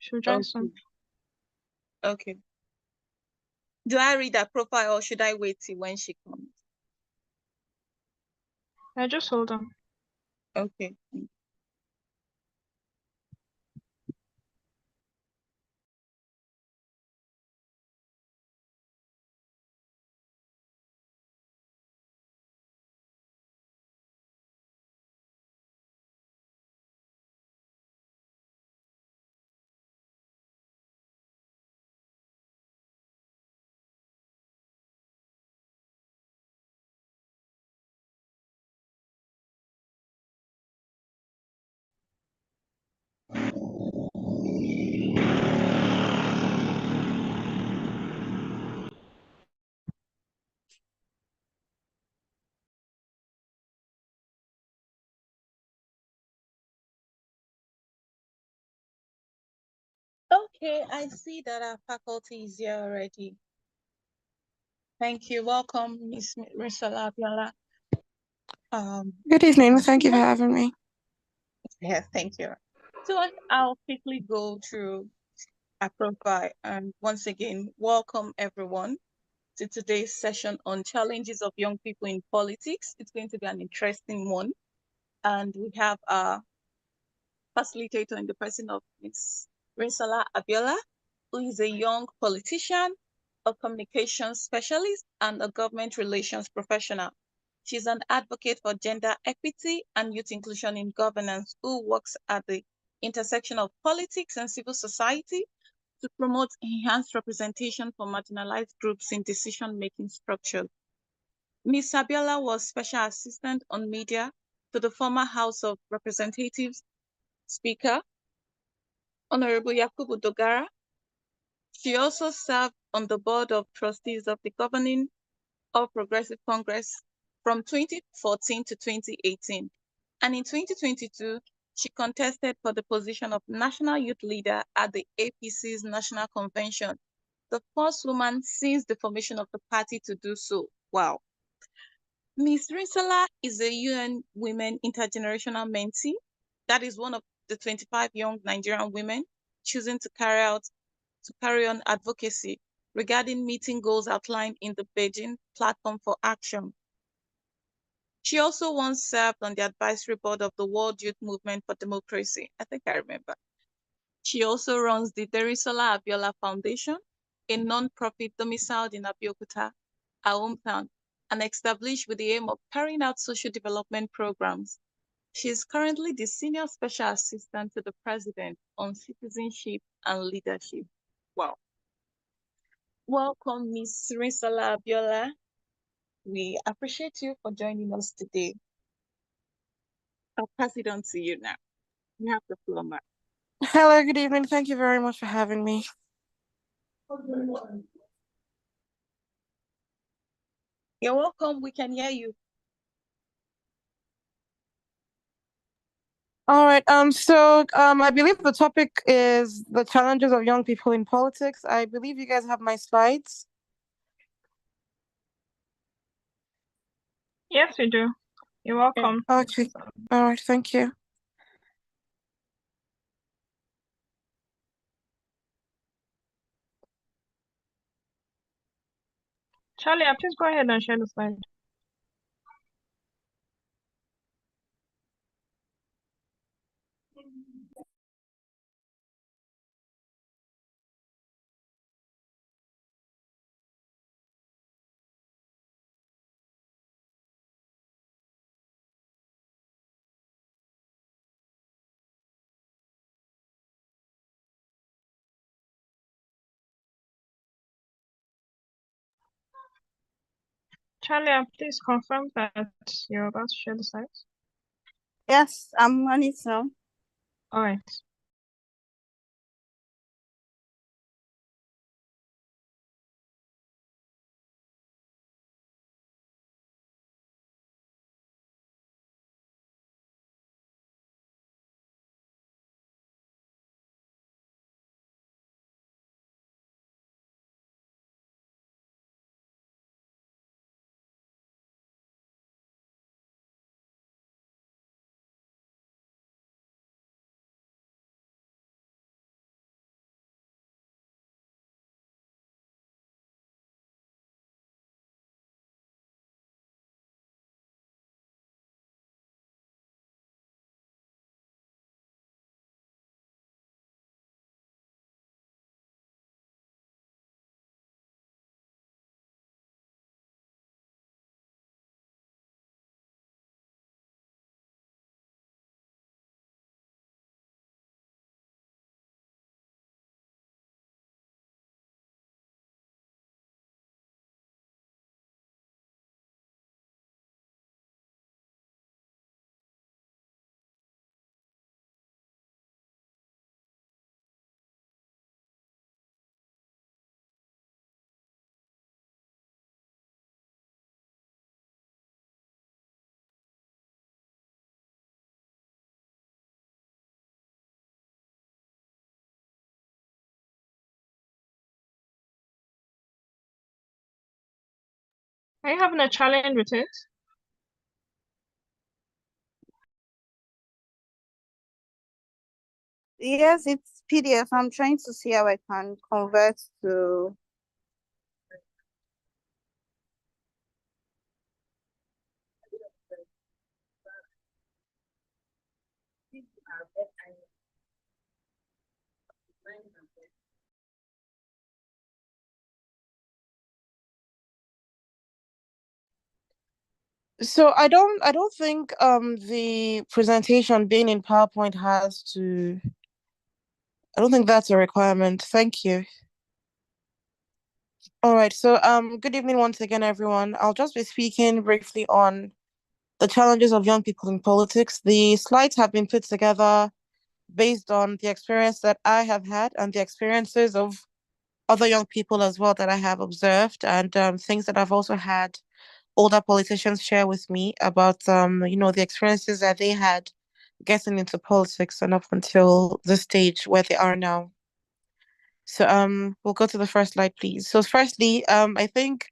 Should join Okay. soon. Okay. Do I read her profile or should I wait till when she comes? Yeah, just hold on. Okay. Okay, I see that our faculty is here already. Thank you. Welcome, Miss Risola Abiola. Good evening. Thank you for having me. Yeah, thank you. So I'll quickly go through our profile and once again, welcome everyone to today's session on challenges of young people in politics. It's going to be an interesting one. And we have our facilitator in the person of Ms. Risola Abiola, who is a young politician, a communications specialist, and a government relations professional. She's an advocate for gender equity and youth inclusion in governance who works at the intersection of politics and civil society to promote enhanced representation for marginalized groups in decision-making structures. Ms. Abiola was Special Assistant on Media to the former House of Representatives Speaker, Honorable Yakubu Dogara. She also served on the Board of Trustees of the governing All Progressive Congress from 2014 to 2018. And in 2022, she contested for the position of National Youth Leader at the APC's National Convention, the first woman since the formation of the party to do so. Wow. Ms. Rinsala is a UN Women Intergenerational Mentee. That is one of the 25 young Nigerian women choosing to carry on advocacy regarding meeting goals outlined in the Beijing Platform for Action. She also once served on the advisory board of the World Youth Movement for Democracy. I think I remember. She also runs the Derisola Abiola Foundation, a non-profit domiciled in Abeokuta, our hometown, and established with the aim of carrying out social development programs. She is currently the Senior Special Assistant to the President on Citizenship and Leadership. Wow. Welcome, Ms. Rinsala Abiola. We appreciate you for joining us today. I'll pass it on to you now. You have the floor, ma'am. Hello, good evening. Thank you very much for having me. You're welcome. We can hear you. All right. I believe the topic is the challenges of young people in politics. I believe you guys have my slides. Yes, we do. You're welcome. Okay. All right. Thank you. Charlie, please go ahead and share the slide. Charlie, please confirm that you're about to share the slides. Yes, I'm on it now. All right. Are you having a challenge with it? Yes, it's PDF. I'm trying to see how I can convert to. So I don't think the presentation being in PowerPoint has to. I don't think that's a requirement. Thank you. All right. So good evening once again, everyone. I'll just be speaking briefly on the challenges of young people in politics. The slides have been put together based on the experience that I have had and the experiences of other young people as well that I have observed, and things that I've also had older politicians share with me about the experiences that they had getting into politics and up until the stage where they are now. So we'll go to the first slide, please. So firstly, I think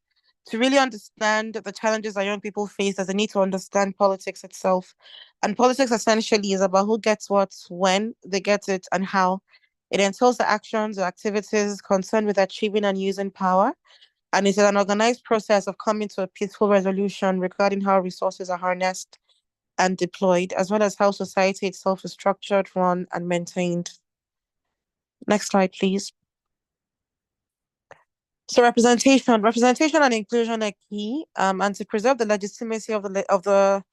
to really understand the challenges that young people face, there's a need to understand politics itself. And politics essentially is about who gets what, when they get it, and how. It entails the actions or activities concerned with achieving and using power. And it is an organized process of coming to a peaceful resolution regarding how resources are harnessed and deployed, as well as how society itself is structured, run, and maintained. Next slide, please. So representation and inclusion are key, and to preserve the legitimacy of the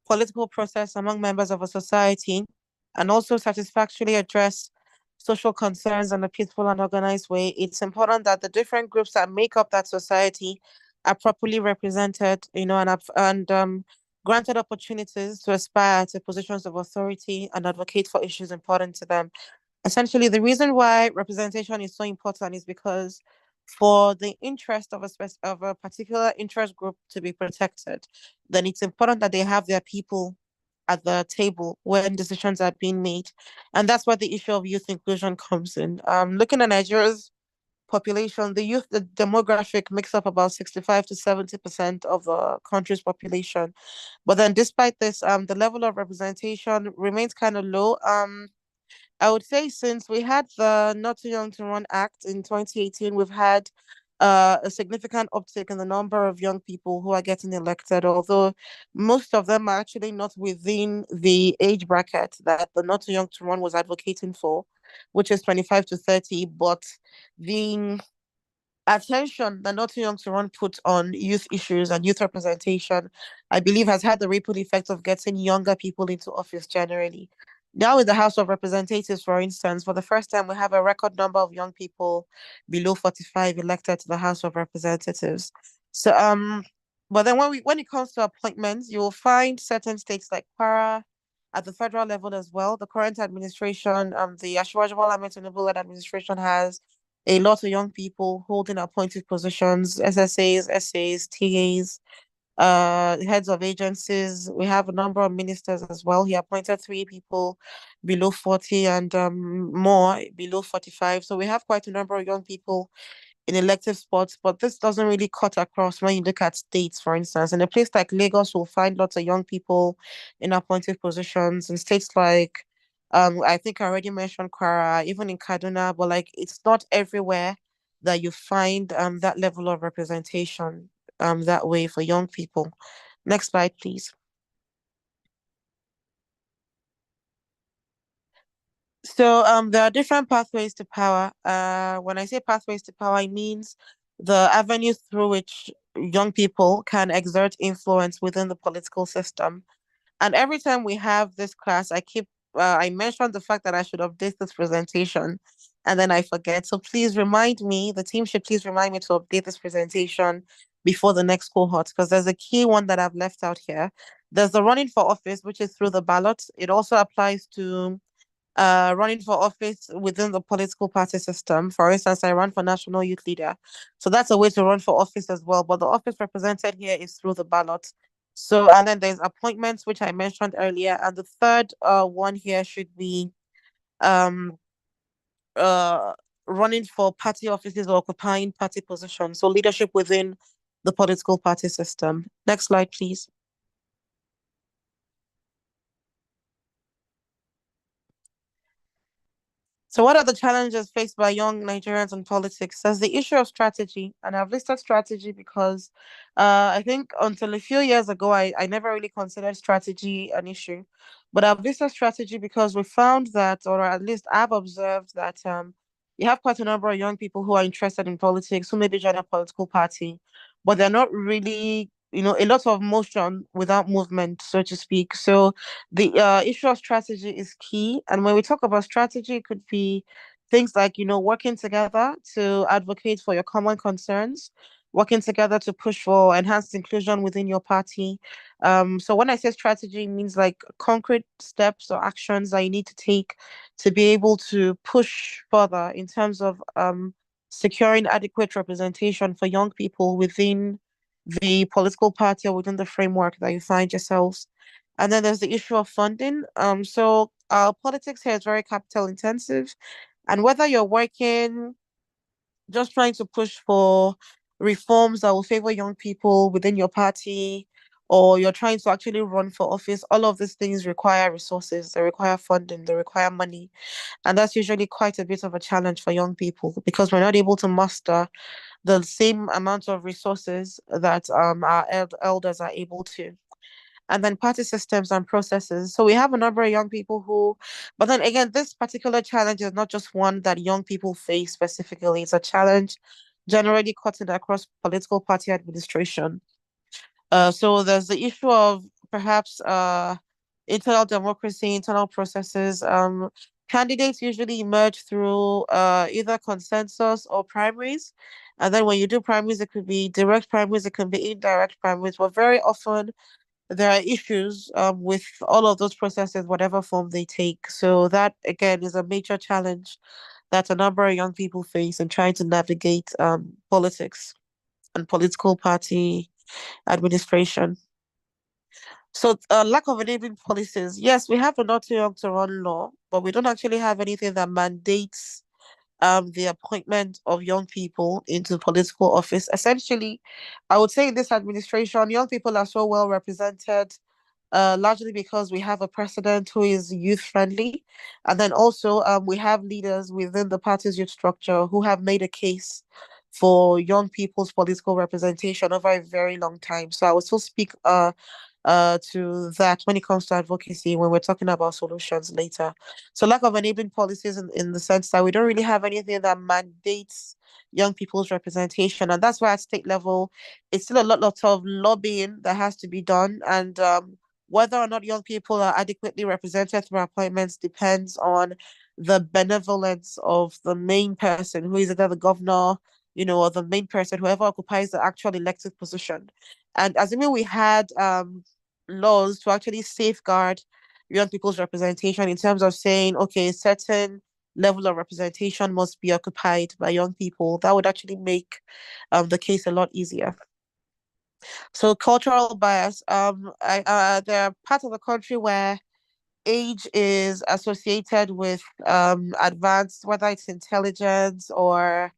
political process among members of a society, and also satisfactorily address social concerns in a peaceful and organized way. It's important that the different groups that make up that society are properly represented, and granted opportunities to aspire to positions of authority and advocate for issues important to them. Essentially, the reason why representation is so important is because for the interest of of a particular interest group to be protected, then it's important that they have their people at the table when decisions are being made. And that's where the issue of youth inclusion comes in. Looking at Nigeria's population, the demographic makes up about 65 to 70% of the country's population. But then despite this, the level of representation remains kind of low. I would say since we had the Not Too Young to Run Act in 2018, we've had a significant uptick in the number of young people who are getting elected, although most of them are actually not within the age bracket that the Not Too Young to Run was advocating for, which is 25 to 30. But the attention that Not Too Young to Run put on youth issues and youth representation, I believe, has had the ripple effect of getting younger people into office generally. Now, in the House of Representatives, for instance, for the first time, we have a record number of young people below 45 elected to the House of Representatives. So, but then when it comes to appointments, you will find certain states like Para at the federal level as well. The current administration, the Ashwaji Bola Tinubu administration has a lot of young people holding appointed positions, SSAs, SAs, TAs, heads of agencies. We have a number of ministers as well. He appointed three people below 40 and more below 45. So we have quite a number of young people in elective spots, but this doesn't really cut across when you look at states, for instance. In a place like Lagos, you'll find lots of young people in appointed positions. In states like, I think I already mentioned Kwara, even in Kaduna, but like it's not everywhere that you find that level of representation that way for young people. Next slide, please. So there are different pathways to power. When I say pathways to power, it means the avenues through which young people can exert influence within the political system. And every time we have this class, I mentioned the fact that I should update this presentation, and then I forget. So please remind me, the team should please remind me to update this presentation before the next cohort, because there's a key one that I've left out here. There's the running for office, which is through the ballot. It also applies to running for office within the political party system. For instance, I run for national youth leader. So that's a way to run for office as well. But the office represented here is through the ballot. So, and then there's appointments, which I mentioned earlier. And the third one here should be um, uh, running for party offices or occupying party positions. So leadership within the political party system. Next slide, please. So what are the challenges faced by young Nigerians in politics? There's the issue of strategy, and I've listed strategy because I think until a few years ago, I never really considered strategy an issue. But I've listed strategy because we found that, or at least I've observed that you have quite a number of young people who are interested in politics, who maybe join a political party, but they're not really, a lot of motion without movement, so to speak. So the issue of strategy is key. And when we talk about strategy, it could be things like, working together to advocate for your common concerns, working together to push for enhanced inclusion within your party. So when I say strategy, it means like concrete steps or actions that you need to take to be able to push further in terms of securing adequate representation for young people within the political party or within the framework that you find yourselves. And then there's the issue of funding. So politics here is very capital intensive. And whether you're working, just trying to push for reforms that will favor young people within your party, or you're trying to actually run for office, all of these things require resources, they require funding, they require money. And that's usually quite a bit of a challenge for young people because we're not able to muster the same amount of resources that our elders are able to. And then party systems and processes. So we have a number of young people who, but then again, this particular challenge is not just one that young people face specifically. It's a challenge generally cutting across political party administration. So there's the issue of perhaps internal democracy, internal processes. Candidates usually emerge through either consensus or primaries. And then when you do primaries, it could be direct primaries, it can be indirect primaries, but very often there are issues with all of those processes, whatever form they take. So that again is a major challenge that a number of young people face in trying to navigate politics and political party administration. So lack of enabling policies. Yes, we have a not too young to run law, but we don't actually have anything that mandates the appointment of young people into political office. Essentially, I would say in this administration, young people are so well represented, largely because we have a president who is youth friendly, and then also we have leaders within the party's youth structure who have made a case for young people's political representation over a very long time. So I will still speak to that when it comes to advocacy when we're talking about solutions later. So lack of enabling policies in the sense that we don't really have anything that mandates young people's representation. And that's why at state level, it's still a lot of lobbying that has to be done. And whether or not young people are adequately represented through appointments depends on the benevolence of the main person who is either the governor, or the main person, whoever occupies the actual elected position. And assuming we had laws to actually safeguard young people's representation in terms of saying, okay, certain level of representation must be occupied by young people, that would actually make the case a lot easier. So cultural bias, there are parts of the country where age is associated with advanced, whether it's intelligence or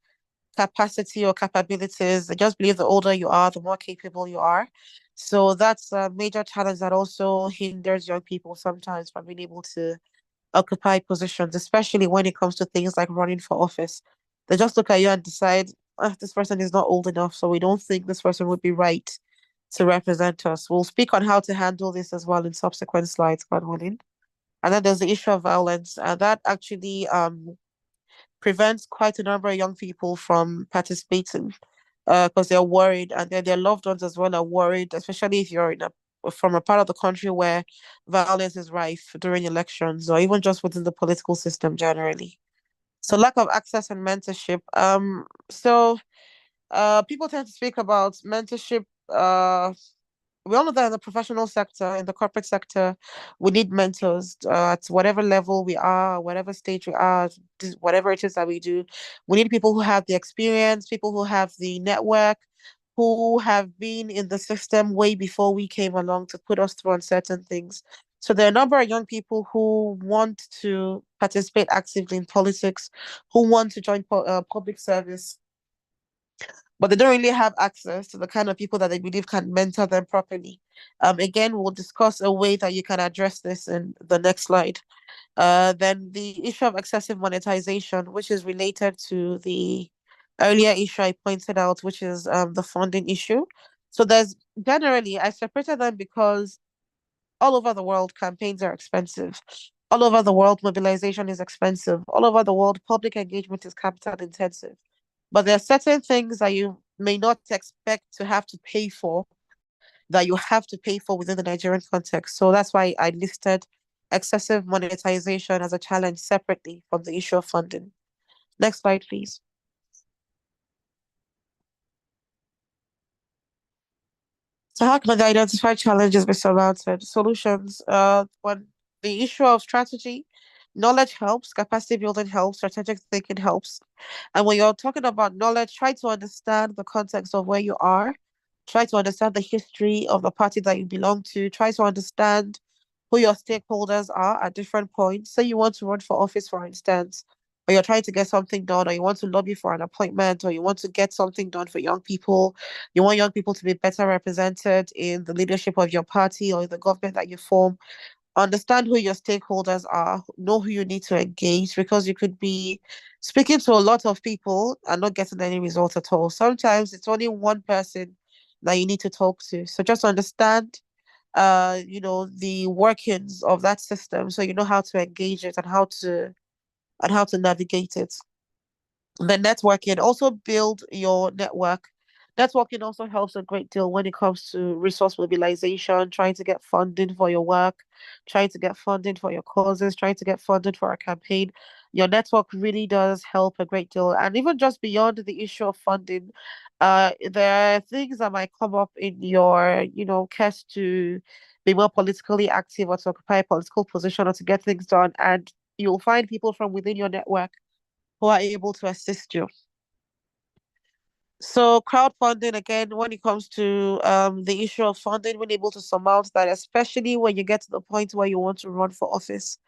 capacity or capabilities. I just believe the older you are, the more capable you are. So that's a major challenge that also hinders young people sometimes from being able to occupy positions, especially when it comes to things like running for office. They just look at you and decide, this person is not old enough, so we don't think this person would be right to represent us. We'll speak on how to handle this as well in subsequent slides, God willing. And then there's the issue of violence, and that actually prevents quite a number of young people from participating because they're worried, and then their loved ones as well are worried, especially if you're from a part of the country where violence is rife during elections or even just within the political system generally. So lack of access and mentorship. People tend to speak about mentorship. We all know that in the professional sector, in the corporate sector, we need mentors at whatever level we are, whatever stage we are, whatever it is that we do. We need people who have the experience, people who have the network, who have been in the system way before we came along to put us through on certain things. So there are a number of young people who want to participate actively in politics, who want to join public service, but they don't really have access to the kind of people that they believe can mentor them properly. Again, we'll discuss a way that you can address this in the next slide. Then the issue of excessive monetization, which is related to the earlier issue I pointed out, which is the funding issue. So there's generally, I separated them because all over the world, campaigns are expensive. All over the world, mobilization is expensive. All over the world, public engagement is capital intensive. But there are certain things that you may not expect to have to pay for that you have to pay for within the Nigerian context. So that's why I listed excessive monetization as a challenge separately from the issue of funding. Next slide, please. So how can the identified challenges be surmounted? Solutions. When the issue of strategy, knowledge helps, capacity building helps, strategic thinking helps. And when you're talking about knowledge, try to understand the context of where you are. Try to understand the history of the party that you belong to. Try to understand who your stakeholders are at different points. Say you want to run for office, for instance, or you're trying to get something done, or you want to lobby for an appointment, or you want to get something done for young people. You want young people to be better represented in the leadership of your party or in the government that you form. Understand who your stakeholders are, know who you need to engage, because you could be speaking to a lot of people and not getting any results at all. Sometimes it's only one person that you need to talk to. So just understand the workings of that system, so you know how to engage it and how to navigate it. The networking, also build your network. Networking also helps a great deal when it comes to resource mobilization, trying to get funding for your work, trying to get funding for your causes, trying to get funding for a campaign. Your network really does help a great deal. And even just beyond the issue of funding, there are things that might come up in your, quest to be more politically active or to occupy a political position or to get things done. And you'll find people from within your network who are able to assist you. So crowdfunding, again, when it comes to the issue of funding, we're able to surmount that, especially when you get to the point where you want to run for office.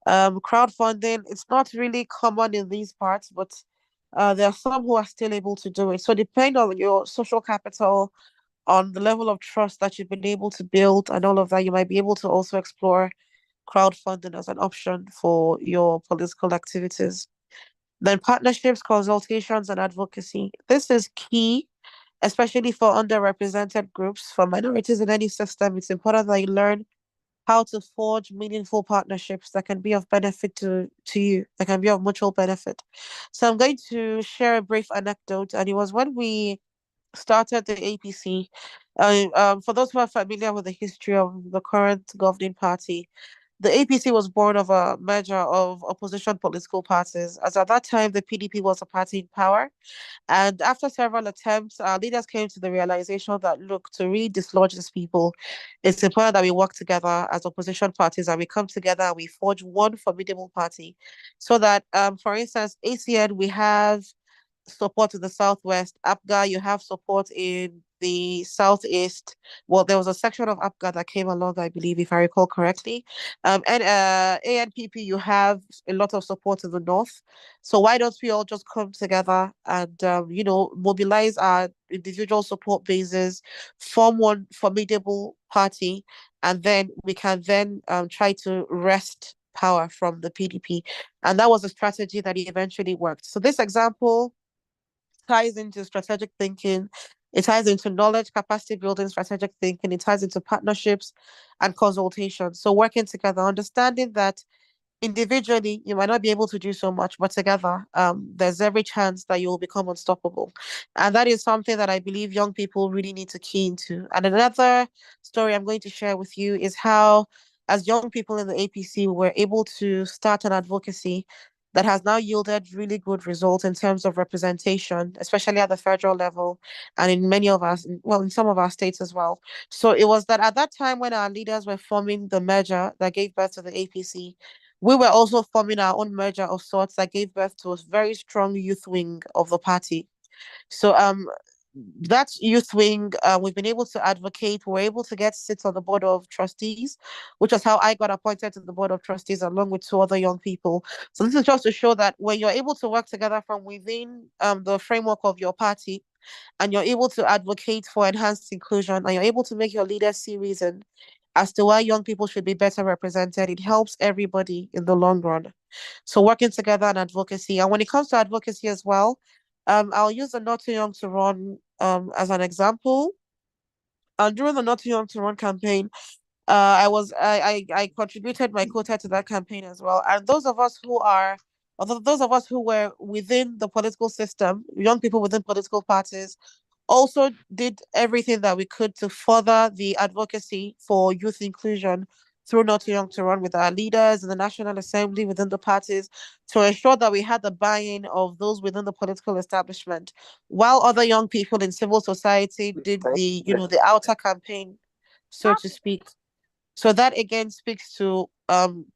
Crowdfunding, it's not really common in these parts, but there are some who are still able to do it. So depending on your social capital, on the level of trust that you've been able to build and all of that, you might be able to also explore crowdfunding as an option for your political activities. Then partnerships, consultations, and advocacy. This is key, especially for underrepresented groups, for minorities in any system. It's important that you learn how to forge meaningful partnerships that can be of benefit to you, that can be of mutual benefit. So I'm going to share a brief anecdote, and it was when we started the APC. For those who are familiar with the history of the current governing party, the APC was born of a merger of opposition political parties, as at that time the PDP was a party in power. And after several attempts, our leaders came to the realization that, look, to really dislodge these people, it's important that we work together as opposition parties and we come together and we forge one formidable party. So that, for instance, ACN, we have support in the southwest. APGA, you have support in the southeast. Well, there was a section of APGA that came along, I believe, if I recall correctly. And ANPP, you have a lot of support in the north. So why don't we all just come together and mobilize our individual support bases, form one formidable party, and then we can then try to wrest power from the PDP. And that was a strategy that eventually worked. So this example ties into strategic thinking. It ties into knowledge, capacity building, strategic thinking. It ties into partnerships and consultation. So working together, understanding that individually you might not be able to do so much, but together there's every chance that you will become unstoppable. And that is something that I believe young people really need to key into. And another story I'm going to share with you is how, as young people in the APC, we were able to start an advocacy that has now yielded really good results in terms of representation, especially at the federal level and in many of us, well, in some of our states as well. So it was that at that time when our leaders were forming the merger that gave birth to the APC, we were also forming our own merger of sorts that gave birth to a very strong youth wing of the party. So that youth wing, we've been able to advocate. We're able to get seats on the board of trustees, which is how I got appointed to the board of trustees along with two other young people. So this is just to show that when you're able to work together from within the framework of your party, and you're able to advocate for enhanced inclusion, and you're able to make your leaders see reason as to why young people should be better represented, it helps everybody in the long run. So working together on advocacy. And when it comes to advocacy as well, I'll use the Not Too Young to Run as an example. During the Not Too Young to Run campaign, I contributed my quota to that campaign as well. And those of us who were within the political system, young people within political parties, also did everything that we could to further the advocacy for youth inclusion through Not Too Young to Run with our leaders in the National Assembly within the parties to ensure that we had the buy-in of those within the political establishment, while other young people in civil society did the outer campaign, so to speak. So that again speaks to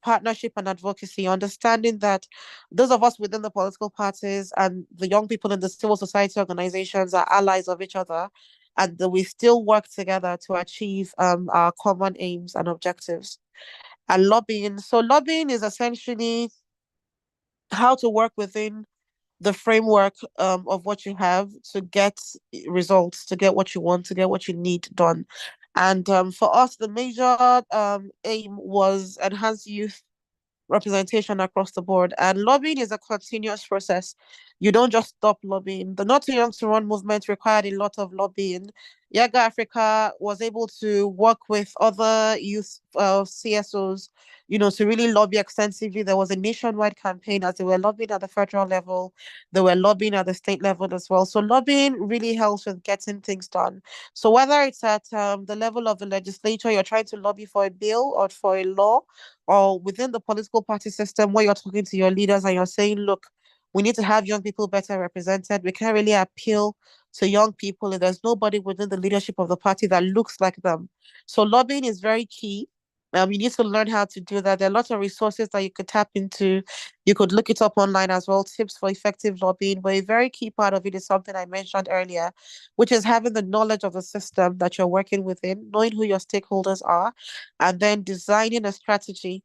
partnership and advocacy, understanding that those of us within the political parties and the young people in the civil society organizations are allies of each other, and that we still work together to achieve our common aims and objectives. And lobbying. So lobbying is essentially how to work within the framework of what you have to get results, to get what you want, to get what you need done. And for us, the major aim was enhance youth representation across the board. And lobbying is a continuous process. You don't just stop lobbying. The Not Too Young to Run movement required a lot of lobbying. Yaga Africa was able to work with other youth CSOs, to really lobby extensively. There was a nationwide campaign as they were lobbying at the federal level, they were lobbying at the state level as well. So lobbying really helps with getting things done. So whether it's at the level of the legislature, you're trying to lobby for a bill or for a law, or within the political party system where you're talking to your leaders and you're saying, look, we need to have young people better represented. We can't really appeal to young people if there's nobody within the leadership of the party that looks like them. So lobbying is very key. You need to learn how to do that. There are lots of resources that you could tap into. You could look it up online as well, tips for effective lobbying. But a very key part of it is something I mentioned earlier, which is having the knowledge of the system that you're working within, knowing who your stakeholders are, and then designing a strategy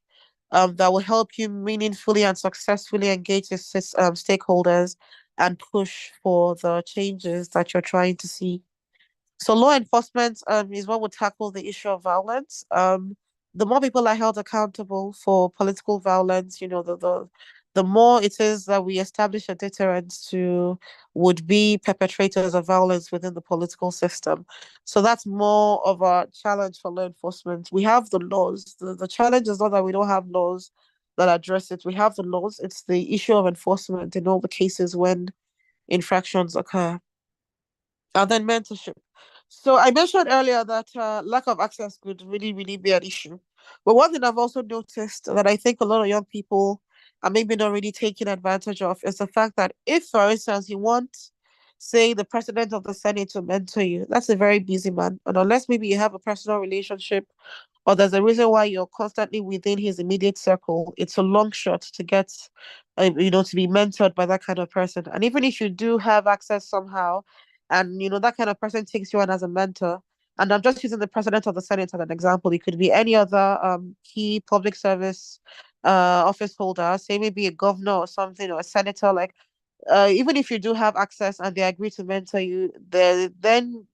that will help you meaningfully and successfully engage the stakeholders and push for the changes that you're trying to see. So law enforcement is what would tackle the issue of violence. The more people are held accountable for political violence, the more it is that we establish a deterrent to would be perpetrators of violence within the political system. So that's more of a challenge for law enforcement. We have the laws. The challenge is not that we don't have laws that address it. We have the laws. It's the issue of enforcement in all the cases when infractions occur. And then mentorship. So I mentioned earlier that lack of access could really, really be an issue. But one thing I've also noticed that I think a lot of young people are maybe not really taking advantage of is the fact that if, for instance, you want, say, the president of the Senate to mentor you, that's a very busy man. And unless maybe you have a personal relationship or there's a reason why you're constantly within his immediate circle, it's a long shot to get, to be mentored by that kind of person. And even if you do have access somehow, and that kind of person takes you on as a mentor, and I'm just using the president of the Senate as an example. It could be any other key public service office holder, say maybe a governor or something, or a senator. Like even if you do have access and they agree to mentor you, then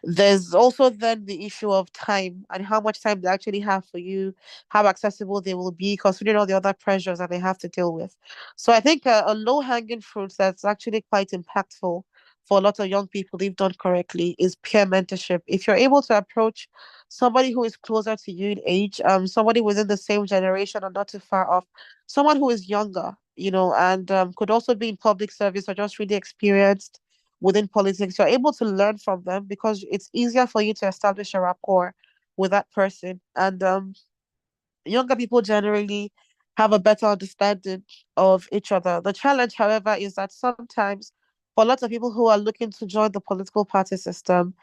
there's also then the issue of time and how much time they actually have for you, how accessible they will be, considering all the other pressures that they have to deal with. So I think a low hanging fruit that's actually quite impactful for a lot of young people, if done correctly, is peer mentorship. If you're able to approach somebody who is closer to you in age, somebody within the same generation or not too far off, someone who is younger, and could also be in public service or just really experienced within politics, you're able to learn from them because it's easier for you to establish a rapport with that person. And younger people generally have a better understanding of each other. The challenge, however, is that sometimes for lots of people who are looking to join the political party system,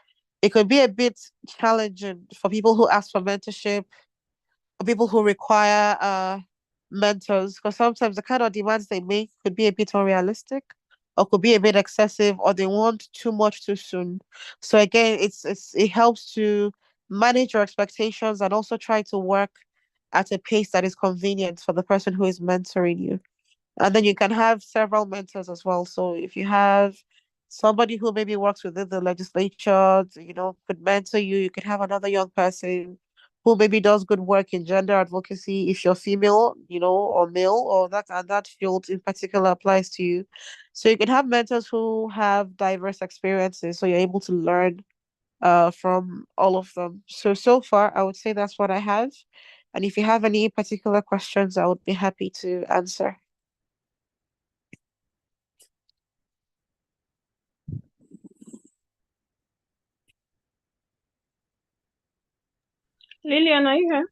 it could be a bit challenging for people who ask for mentorship, for people who require mentors, because sometimes the kind of demands they make could be a bit unrealistic or could be a bit excessive, or they want too much too soon. So again, it helps to manage your expectations and also try to work at a pace that is convenient for the person who is mentoring you. And then you can have several mentors as well. So if you have somebody who maybe works within the legislature, could mentor you. You could have another young person who maybe does good work in gender advocacy if you're female, or male, or that field in particular applies to you. So you can have mentors who have diverse experiences, so you're able to learn from all of them. So far I would say that's what I have. And if you have any particular questions, I would be happy to answer. Lillian, are you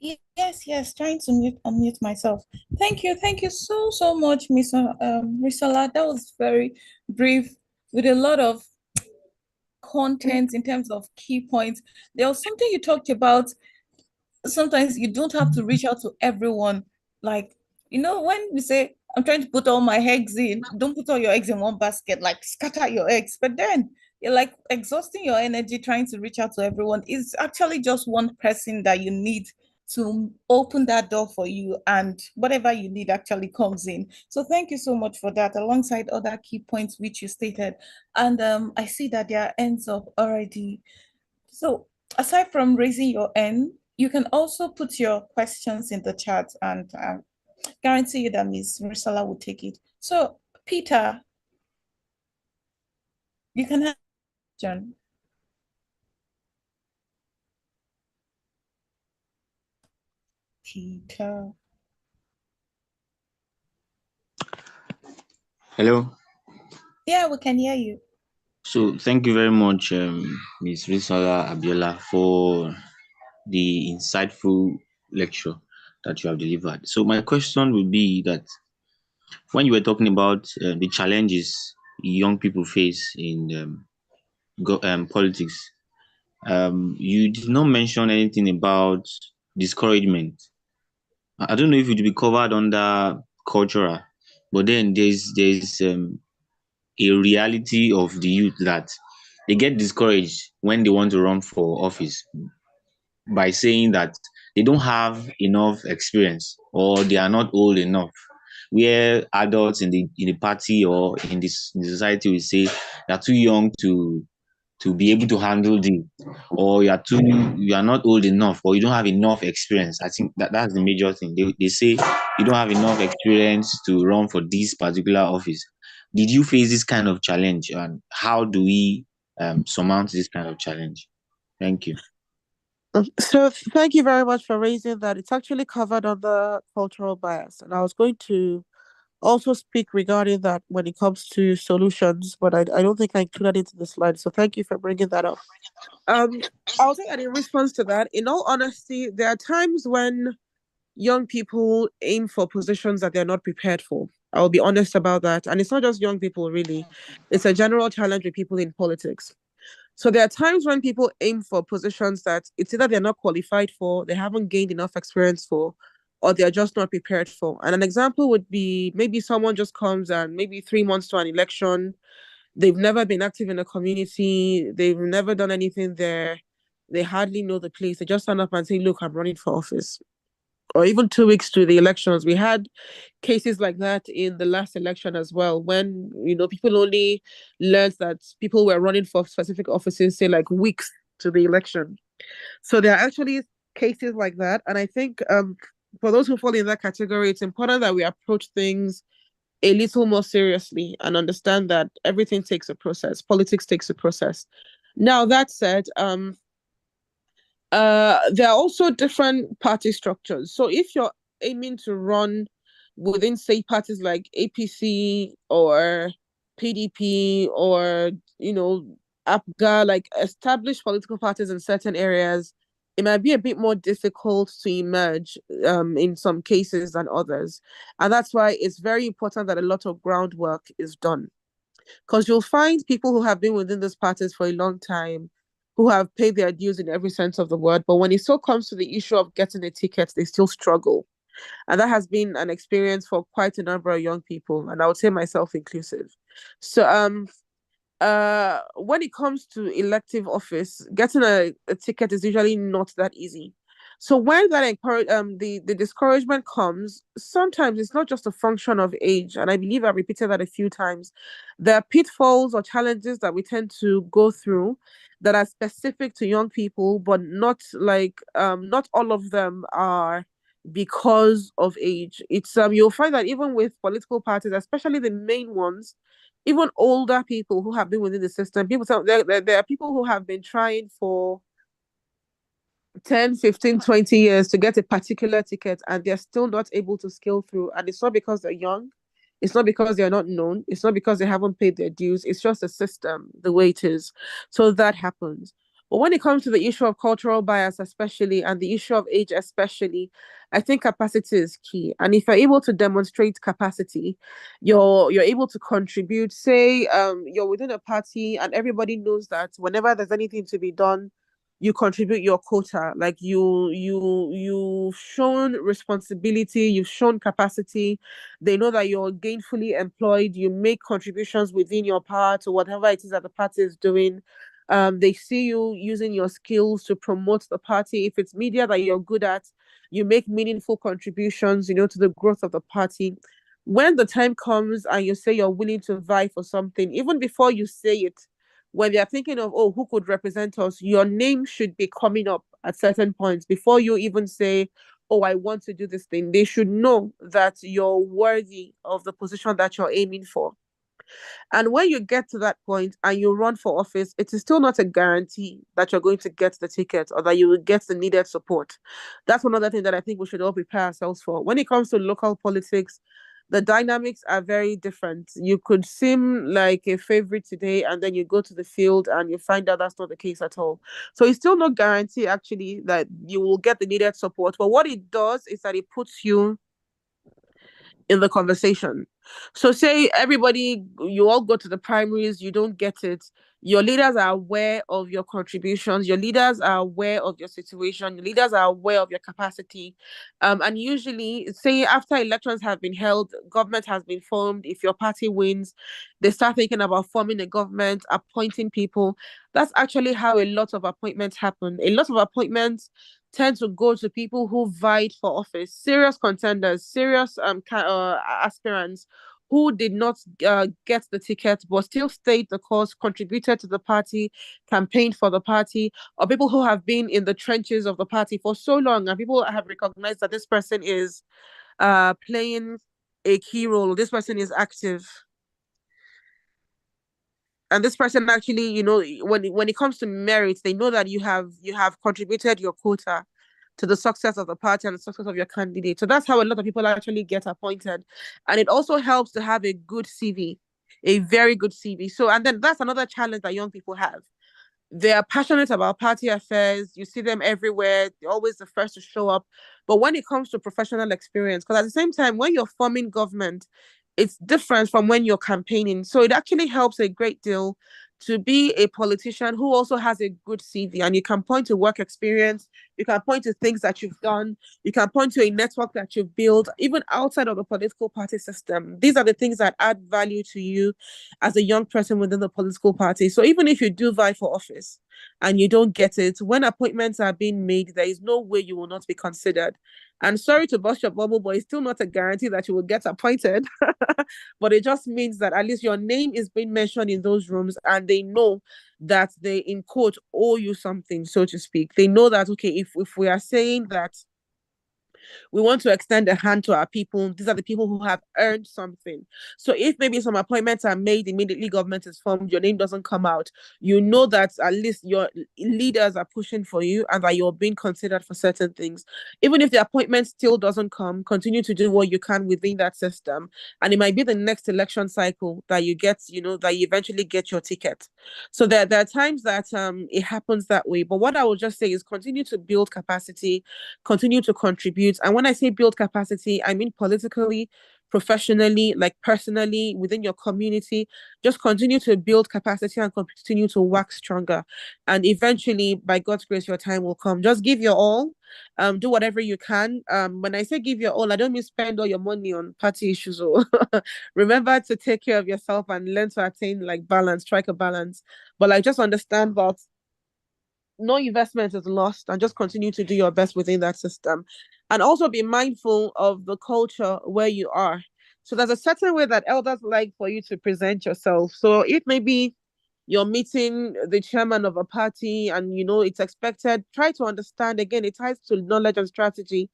here? Yes, trying to unmute myself. Thank you so much, Miss Risola. That was very brief with a lot of content in terms of key points. There was something you talked about. Sometimes you don't have to reach out to everyone. Like, when we say, I'm trying to put all my eggs in, don't put all your eggs in one basket, like scatter your eggs. But then you're like exhausting your energy trying to reach out to everyone. It's actually just one person that you need to open that door for you, and whatever you need actually comes in. So thank you so much for that, alongside other key points which you stated. And I see that there are ends up already. So aside from raising your hand, you can also put your questions in the chat, and guarantee you that Ms. Ursula will take it. So Peter, you can have a question. Peter. Hello. Yeah, we can hear you. So thank you very much, Ms. Risola Abiola, for the insightful lecture that you have delivered. So my question would be that when you were talking about the challenges young people face in politics, you did not mention anything about discouragement. I don't know if it would be covered under cultural, but then there's a reality of the youth that they get discouraged when they want to run for office by saying that they don't have enough experience or they are not old enough. Where adults in the party or in the society will say they are too young to be able to handle this, or you are not old enough, or you don't have enough experience. I think that's the major thing. They say you don't have enough experience to run for this particular office. Did you face this kind of challenge, and how do we surmount this kind of challenge? Thank you. So thank you very much for raising that. It's actually covered on the cultural bias, and I was going to also speak regarding that when it comes to solutions, but I don't think I included it in the slide. So thank you for bringing that up. I'll say that in response to that, in all honesty, there are times when young people aim for positions that they're not prepared for. I'll be honest about that. And it's not just young people, really. It's a general challenge with people in politics. So there are times when people aim for positions that it's either they're not qualified for, they haven't gained enough experience for, or they're just not prepared for. And an example would be maybe someone just comes and maybe 3 months to an election, they've never been active in a community, they've never done anything there, they hardly know the place. They just stand up and say, look, I'm running for office. Or even 2 weeks to the elections. We had cases like that in the last election as well, when people only learned that people were running for specific offices, say like weeks to the election. So there are actually cases like that, and I think for those who fall in that category, it's important that we approach things a little more seriously and understand that everything takes a process. Politics takes a process. Now that said, there are also different party structures. So if you're aiming to run within, say, parties like APC or PDP or, APGA, like established political parties in certain areas, it might be a bit more difficult to emerge in some cases than others. And that's why it's very important that a lot of groundwork is done. Because you'll find people who have been within these parties for a long time, who have paid their dues in every sense of the word. But when it still comes to the issue of getting a ticket, they still struggle. And that has been an experience for quite a number of young people, and I would say myself inclusive. So when it comes to elective office, getting a ticket is usually not that easy. So when that the discouragement comes, sometimes it's not just a function of age, and I believe I repeated that a few times. There are pitfalls or challenges that we tend to go through that are specific to young people, but not all of them are because of age. It's you'll find that even with political parties, especially the main ones, even older people who have been within the system, there are people who have been trying for 10, 15, 20 years to get a particular ticket and they're still not able to scale through. And it's not because they're young. It's not because they're not known. It's not because they haven't paid their dues. It's just the system, the way it is. So that happens. But when it comes to the issue of cultural bias, especially, and the issue of age, especially, I think capacity is key. And if you're able to demonstrate capacity, you're able to contribute. Say you're within a party and everybody knows that whenever there's anything to be done, you contribute your quota. Like you've shown responsibility, you've shown capacity. They know that you're gainfully employed, you make contributions within your part or whatever it is that the party is doing. They see you using your skills to promote the party. If it's media that you're good at, you make meaningful contributions, to the growth of the party. When the time comes and you say you're willing to vie for something, even before you say it, when they're thinking of, oh, who could represent us, your name should be coming up at certain points before you even say, oh, I want to do this thing. They should know that you're worthy of the position that you're aiming for. And when you get to that point and you run for office, it is still not a guarantee that you're going to get the ticket or that you will get the needed support. That's one other thing that I think we should all prepare ourselves for. When it comes to local politics, the dynamics are very different. You could seem like a favorite today, and then you go to the field and you find out that's not the case at all. So it's still not guarantee actually that you will get the needed support. But what it does is that it puts you in the conversation. So say everybody, you all go to the primaries, you don't get it. Your leaders are aware of your contributions. Your leaders are aware of your situation. Your leaders are aware of your capacity. And usually, say after elections have been held, government has been formed. If your party wins, they start thinking about forming a government, appointing people. That's actually how a lot of appointments happen. A lot of appointments tend to go to people who vied for office, serious contenders, serious aspirants who did not get the ticket but still stayed the course, contributed to the party, campaigned for the party, or people who have been in the trenches of the party for so long and people have recognized that this person is playing a key role, this person is active. And this person actually, when it comes to merits, they know that you have contributed your quota to the success of the party and the success of your candidate. So that's how a lot of people actually get appointed. And it also helps to have a good CV, a very good CV. So, and then that's another challenge that young people have. They are passionate about party affairs. You see them everywhere. They're always the first to show up. But when it comes to professional experience, because at the same time, when you're forming government, it's different from when you're campaigning. So it actually helps a great deal to be a politician who also has a good CV, and you can point to work experience, you can point to things that you've done, you can point to a network that you've built, even outside of the political party system. These are the things that add value to you as a young person within the political party. So even if you do vie for office and you don't get it, when appointments are being made, there is no way you will not be considered. And sorry to bust your bubble, but it's still not a guarantee that you will get appointed. But it just means that at least your name is being mentioned in those rooms and they know that they, in quote, owe you something, so to speak. They know that, okay, if we are saying that we want to extend a hand to our people, these are the people who have earned something. So if maybe some appointments are made, immediately government is formed, your name doesn't come out, you know that at least your leaders are pushing for you and that you're being considered for certain things. Even if the appointment still doesn't come, continue to do what you can within that system. And it might be the next election cycle that you get, that you eventually get your ticket. So there are times that it happens that way. But what I would just say is continue to build capacity, continue to contribute. And when I say build capacity, I mean politically, professionally, like personally, within your community. Just continue to build capacity and continue to work stronger. And eventually, by God's grace, your time will come. Just give your all. Do whatever you can. When I say give your all, I don't mean spend all your money on party issues. Or remember to take care of yourself and learn to attain like balance, strike a balance. But like just understand that no investment is lost, and just continue to do your best within that system. And also be mindful of the culture where you are. So there's a certain way that elders like for you to present yourself. So if maybe you're meeting the chairman of a party and it's expected, try to understand. Again, it ties to knowledge and strategy.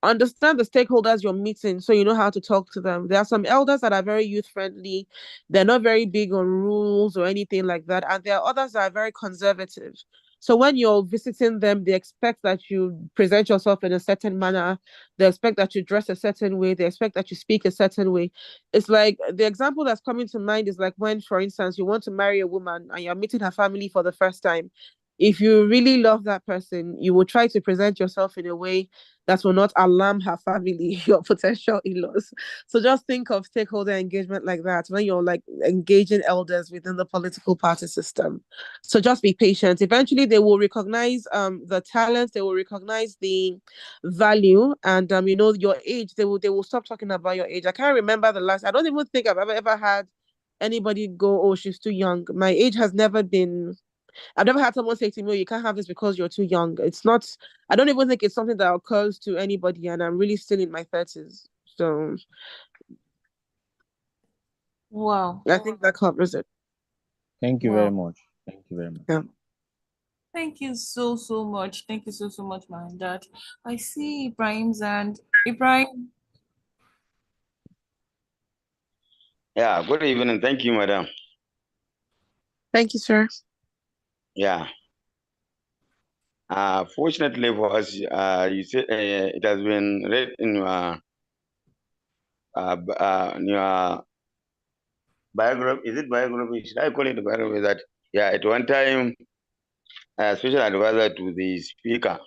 Understand the stakeholders you're meeting so you know how to talk to them. There are some elders that are very youth friendly. They're not very big on rules or anything like that. And there are others that are very conservative. So when you're visiting them, they expect that you present yourself in a certain manner. They expect that you dress a certain way. They expect that you speak a certain way. It's like the example that's coming to mind is like when, for instance, you want to marry a woman and you're meeting her family for the first time. If you really love that person, you will try to present yourself in a way that will not alarm her family, your potential in-laws. So just think of stakeholder engagement like that when you're like engaging elders within the political party system. So just be patient. Eventually they will recognize the talents, they will recognize the value, and your age. They will stop talking about your age. I can't remember the last. I don't even think I've ever had anybody go, "Oh, she's too young." My age has never been. I've never had someone say to me, "Oh, you can't have this because you're too young." It's not, I don't even think it's something that occurs to anybody, and I'm really still in my 30s. So Wow. I think that covers it. Thank you very much. Thank you very much. Yeah. Thank you so much. Thank you so much, my dad. I see Ibrahim's and Ibrahim. Yeah, good evening. Thank you, madam. Thank you, sir. Yeah. Fortunately for us, you said it has been read in your biography. Is it biography? Should I call it biography? That at one time, special advisor to the speaker,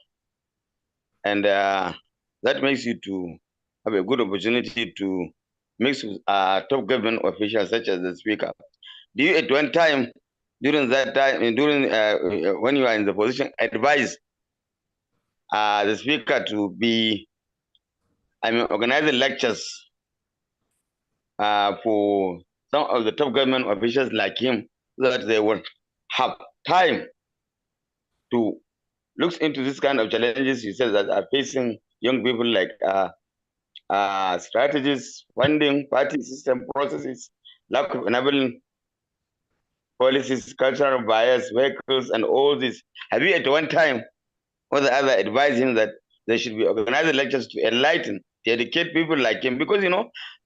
and that makes you to have a good opportunity to mix with top government officials such as the speaker. Do you at one time during that time during when you are in the position advise the speaker to be, organizing lectures for some of the top government officials like him, so that they will have time to look into this kind of challenges you said that are facing young people, like strategies, funding, party system processes, lack of enabling policies, cultural bias, vehicles, and all this. Have you at one time or the other advised him that they should be organizing lectures to enlighten, to educate people like him? Because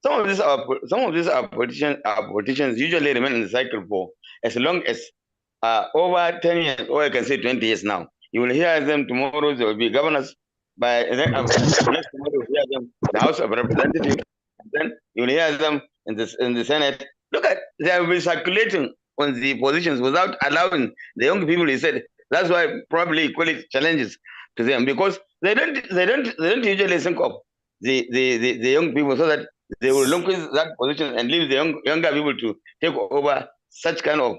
some of these are politicians usually remain in the cycle for as long as over 10 years, or I can say 20 years now. You will hear them tomorrow, they will be governors. By next tomorrow, you will hear them in the House of Representatives. And then you will hear them in the Senate. Look at, they will be circulating on the positions without allowing the young people. He said that's why probably equality challenges to them, because they don't usually think of the young people, so that they will relinquish that position and leave the younger people to take over such kind of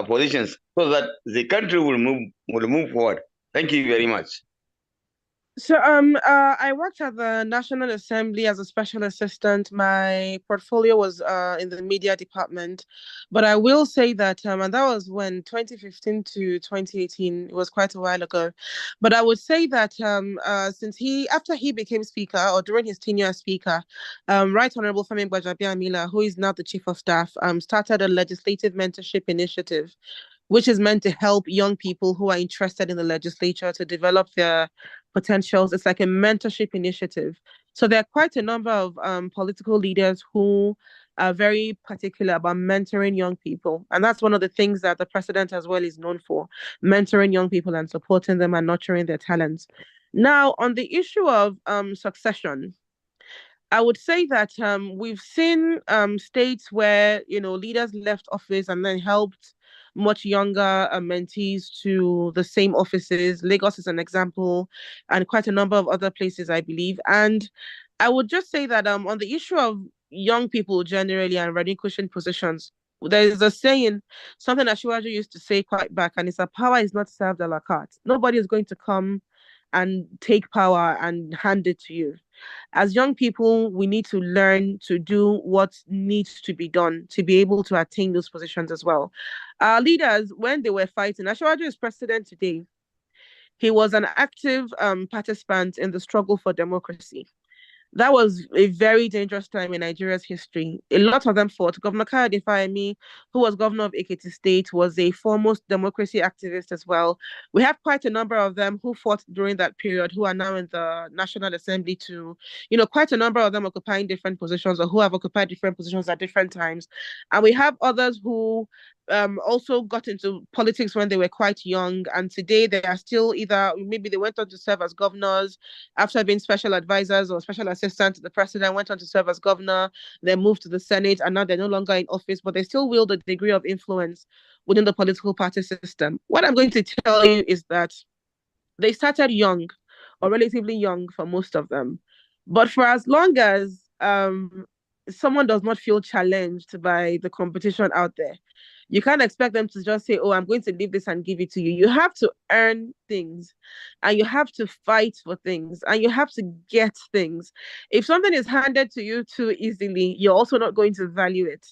positions, so that the country will move forward. Thank you very much. So I worked at the National Assembly as a special assistant. My portfolio was in the media department, but I will say that and that was when 2015 to 2018. It was quite a while ago, but I would say that since after he became speaker, or during his tenure as speaker, Right Honorable Femi Gbajabiamila, who is now the chief of staff, started a legislative mentorship initiative, which is meant to help young people who are interested in the legislature to develop their potentials. It's like a mentorship initiative. So there are quite a number of political leaders who are very particular about mentoring young people. And that's one of the things that the president as well is known for, mentoring young people and supporting them and nurturing their talents. Now, on the issue of succession, I would say that we've seen states where leaders left office and then helped much younger mentees to the same offices. Lagos is an example, and quite a number of other places, I believe. And I would just say that on the issue of young people generally and relinquishing positions, there is a saying, something that Shiwaji used to say quite back, and it's that power is not served a la carte. Nobody is going to come and take power and hand it to you. As young people, we need to learn to do what needs to be done to be able to attain those positions as well. Our leaders, when they were fighting, Ashwaju is president today. He was an active participant in the struggle for democracy. That was a very dangerous time in Nigeria's history. A lot of them fought. Governor Kayode Fayemi, who was governor of Ekiti State, was a foremost democracy activist as well. We have quite a number of them who fought during that period, who are now in the National Assembly too. Quite a number of them occupying different positions or who have occupied different positions at different times. And we have others who also got into politics when they were quite young, and today they are still either maybe they went on to serve as governors after being special advisors or special assistants to the president, went on to serve as governor, then moved to the Senate, and now they're no longer in office, but they still wield a degree of influence within the political party system. What I'm going to tell you is that they started young or relatively young for most of them. But for as long as someone does not feel challenged by the competition out there, you can't expect them to just say, oh, I'm going to leave this and give it to you. You have to earn things and you have to fight for things and you have to get things. If something is handed to you too easily, you're also not going to value it.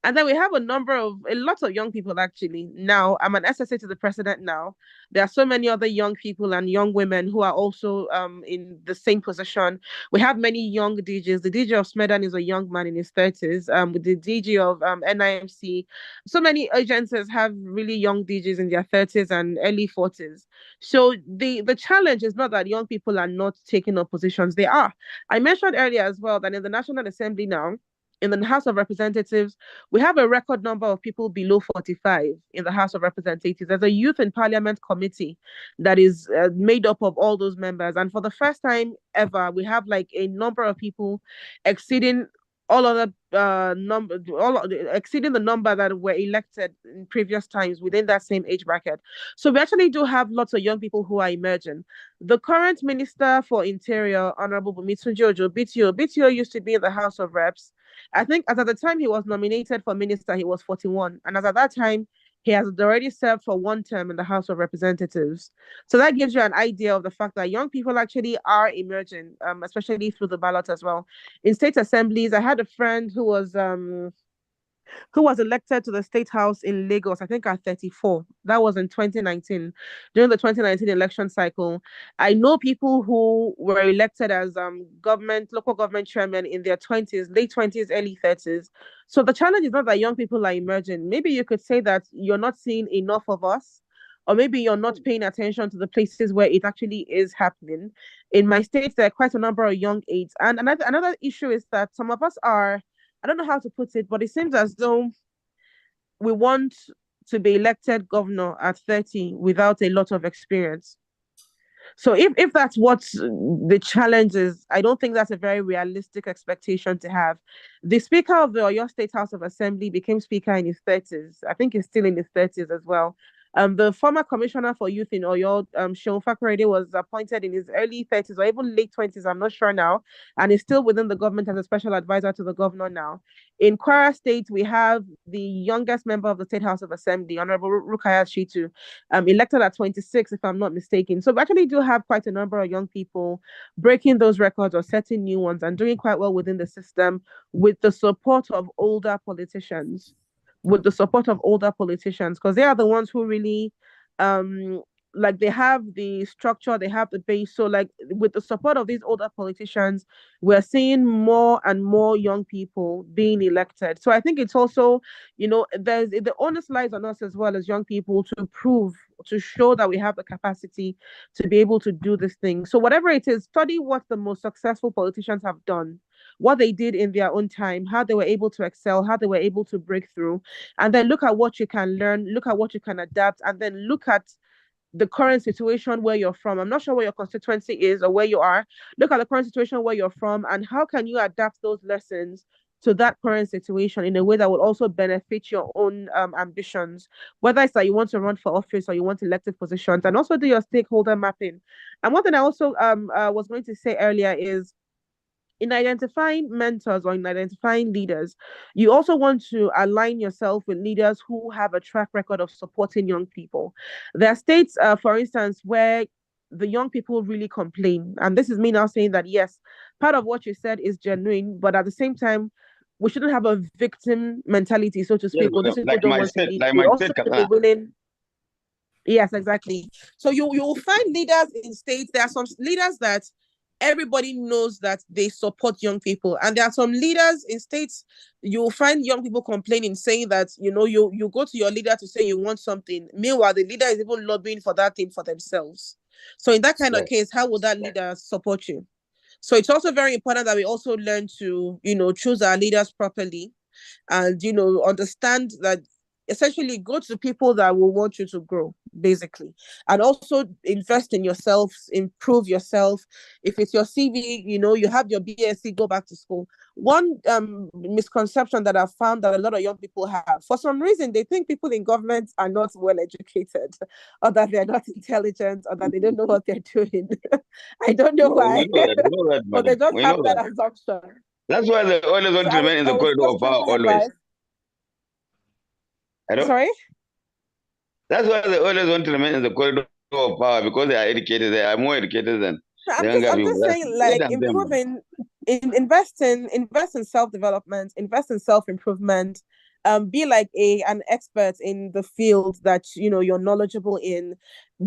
And then we have a lot of young people actually. Now, I'm an SSA to the president now. There are so many other young people and young women who are also in the same position. We have many young DJs. The DJ of Smedan is a young man in his 30s. With the DJ of NIMC, so many agencies have really young DJs in their 30s and early 40s. So the challenge is not that young people are not taking up positions. They are. I mentioned earlier as well that in the National Assembly now, in the House of Representatives, we have a record number of people below 45 in the House of Representatives. There's a Youth in Parliament committee that is made up of all those members. And for the first time ever, we have like a number of people exceeding exceeding the number that were elected in previous times within that same age bracket. So we actually do have lots of young people who are emerging. The current Minister for Interior, Honorable Bumitunji Ojo, BTO used to be in the House of Reps. I think as at the time he was nominated for minister, he was 41. And as at that time, he has already served for one term in the House of Representatives. So that gives you an idea of the fact that young people actually are emerging, especially through the ballot as well. In state assemblies, I had a friend who was elected to the State House in Lagos, I think at 34. That was in 2019, during the 2019 election cycle. I know people who were elected as local government chairmen in their 20s, late 20s, early 30s. So the challenge is not that young people are emerging. Maybe you could say that you're not seeing enough of us, or maybe you're not paying attention to the places where it actually is happening. In my state, there are quite a number of young aides. And another issue is that some of us are, I don't know how to put it, but it seems as though we want to be elected governor at 30 without a lot of experience. So if that's what the challenge is, I don't think that's a very realistic expectation to have. The Speaker of the Oyo State House of Assembly became Speaker in his 30s. I think he's still in his 30s as well. The former commissioner for youth in Oyo, Seun Fakorede, was appointed in his early 30s or even late 20s, I'm not sure now, and is still within the government as a special advisor to the governor now. In Kwara State, we have the youngest member of the State House of Assembly, Honorable Rukayat Shitu, elected at 26, if I'm not mistaken. So we actually do have quite a number of young people breaking those records or setting new ones and doing quite well within the system with the support of older politicians. Because they are the ones who really they have the structure, they have the base. So like with the support of these older politicians, we're seeing more and more young people being elected. So I think it's also, there's the onus lies on us as well as young people to show that we have the capacity to be able to do this thing. So whatever it is, study what the most successful politicians have done, what they did in their own time, how they were able to excel, how they were able to break through, and then look at what you can learn, look at what you can adapt, and then look at the current situation where you're from. I'm not sure where your constituency is or where you are. Look at the current situation where you're from and how can you adapt those lessons to that current situation in a way that will also benefit your own ambitions, whether it's that you want to run for office or you want elected positions, and also do your stakeholder mapping. And one thing I also was going to say earlier is, in identifying mentors or in identifying leaders, you also want to align yourself with leaders who have a track record of supporting young people. There are states, for instance, where the young people really complain. And this is me now saying that, yes, part of what you said is genuine, but at the same time, we shouldn't have a victim mentality, so to speak. Yeah, Or these people like don't my want to state, lead. like We my also state, should be willing. Yes, exactly. So you will find leaders in states. There are some leaders that everybody knows that they support young people, and there are some leaders in states you will find young people complaining, saying that you go to your leader to say you want something. Meanwhile, the leader is even lobbying for that thing for themselves. So in that kind of case, how would that leader support you? So it's also very important that we also learn to choose our leaders properly, and understand that essentially go to people that will want you to grow, basically, and also invest in yourself, improve yourself. If it's your CV, you have your BSc, go back to school. One misconception that I've found that a lot of young people have, for some reason they think people in government are not well educated, or that they're not intelligent, or that they don't know what they're doing. I don't know why. We know that. We know that, But they madam. just We have know that that. assumption. That's why they always want So to remain in I the was corridor of just power, trying to always. advise. I don't. Sorry? That's why they always want to remain in the corridor of power, because they are educated. They are more educated than So the I'm just younger I'm people. just That's saying, good like, at them, madam. improving, invest in self-development, invest in self-improvement, be like an expert in the field that you're knowledgeable in,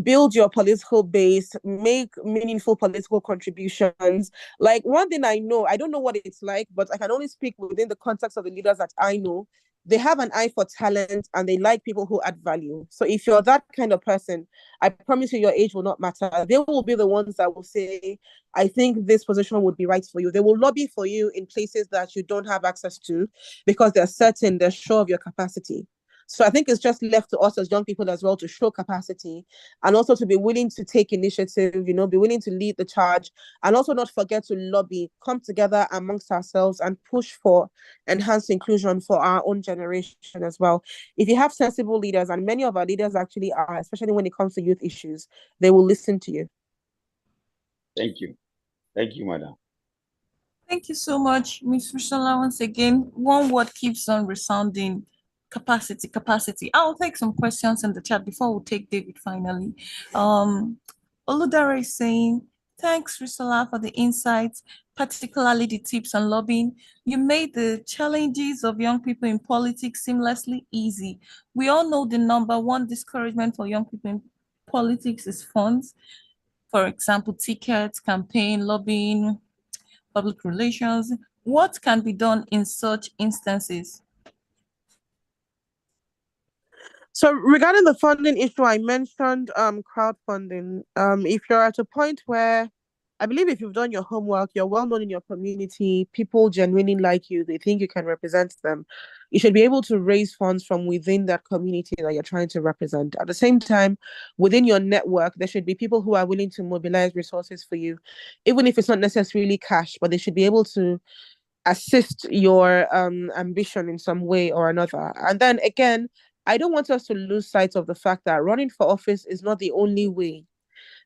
build your political base, make meaningful political contributions. Like, one thing I know, I don't know what it's like, but I can only speak within the context of the leaders that I know. They have an eye for talent, and they like people who add value. So if you're that kind of person, I promise you, your age will not matter. They will be the ones that will say, I think this position would be right for you. They will lobby for you in places that you don't have access to, because they're sure of your capacity. So I think it's just left to us as young people as well to show capacity, and also to be willing to take initiative, be willing to lead the charge, and also not forget to lobby, come together amongst ourselves and push for enhanced inclusion for our own generation as well. If you have sensible leaders, and many of our leaders actually are, especially when it comes to youth issues, they will listen to you. Thank you. Thank you, madam. Thank you so much, Ms. Rishola. Once again, one word keeps on resounding: capacity, capacity. I'll take some questions in the chat before we take David finally. Oludare is saying, thanks, Rishola, for the insights, particularly the tips on lobbying. You made the challenges of young people in politics seamlessly easy. We all know the number one discouragement for young people in politics is funds. For example, tickets, campaign, lobbying, public relations. What can be done in such instances? So regarding the funding issue, I mentioned crowdfunding. If you're at a point where, I believe, if you've done your homework, you're well known in your community, people genuinely like you, they think you can represent them, you should be able to raise funds from within that community that you're trying to represent. At the same time, within your network, there should be people who are willing to mobilize resources for you, even if it's not necessarily cash, but they should be able to assist your ambition in some way or another. And then again, I don't want us to lose sight of the fact that running for office is not the only way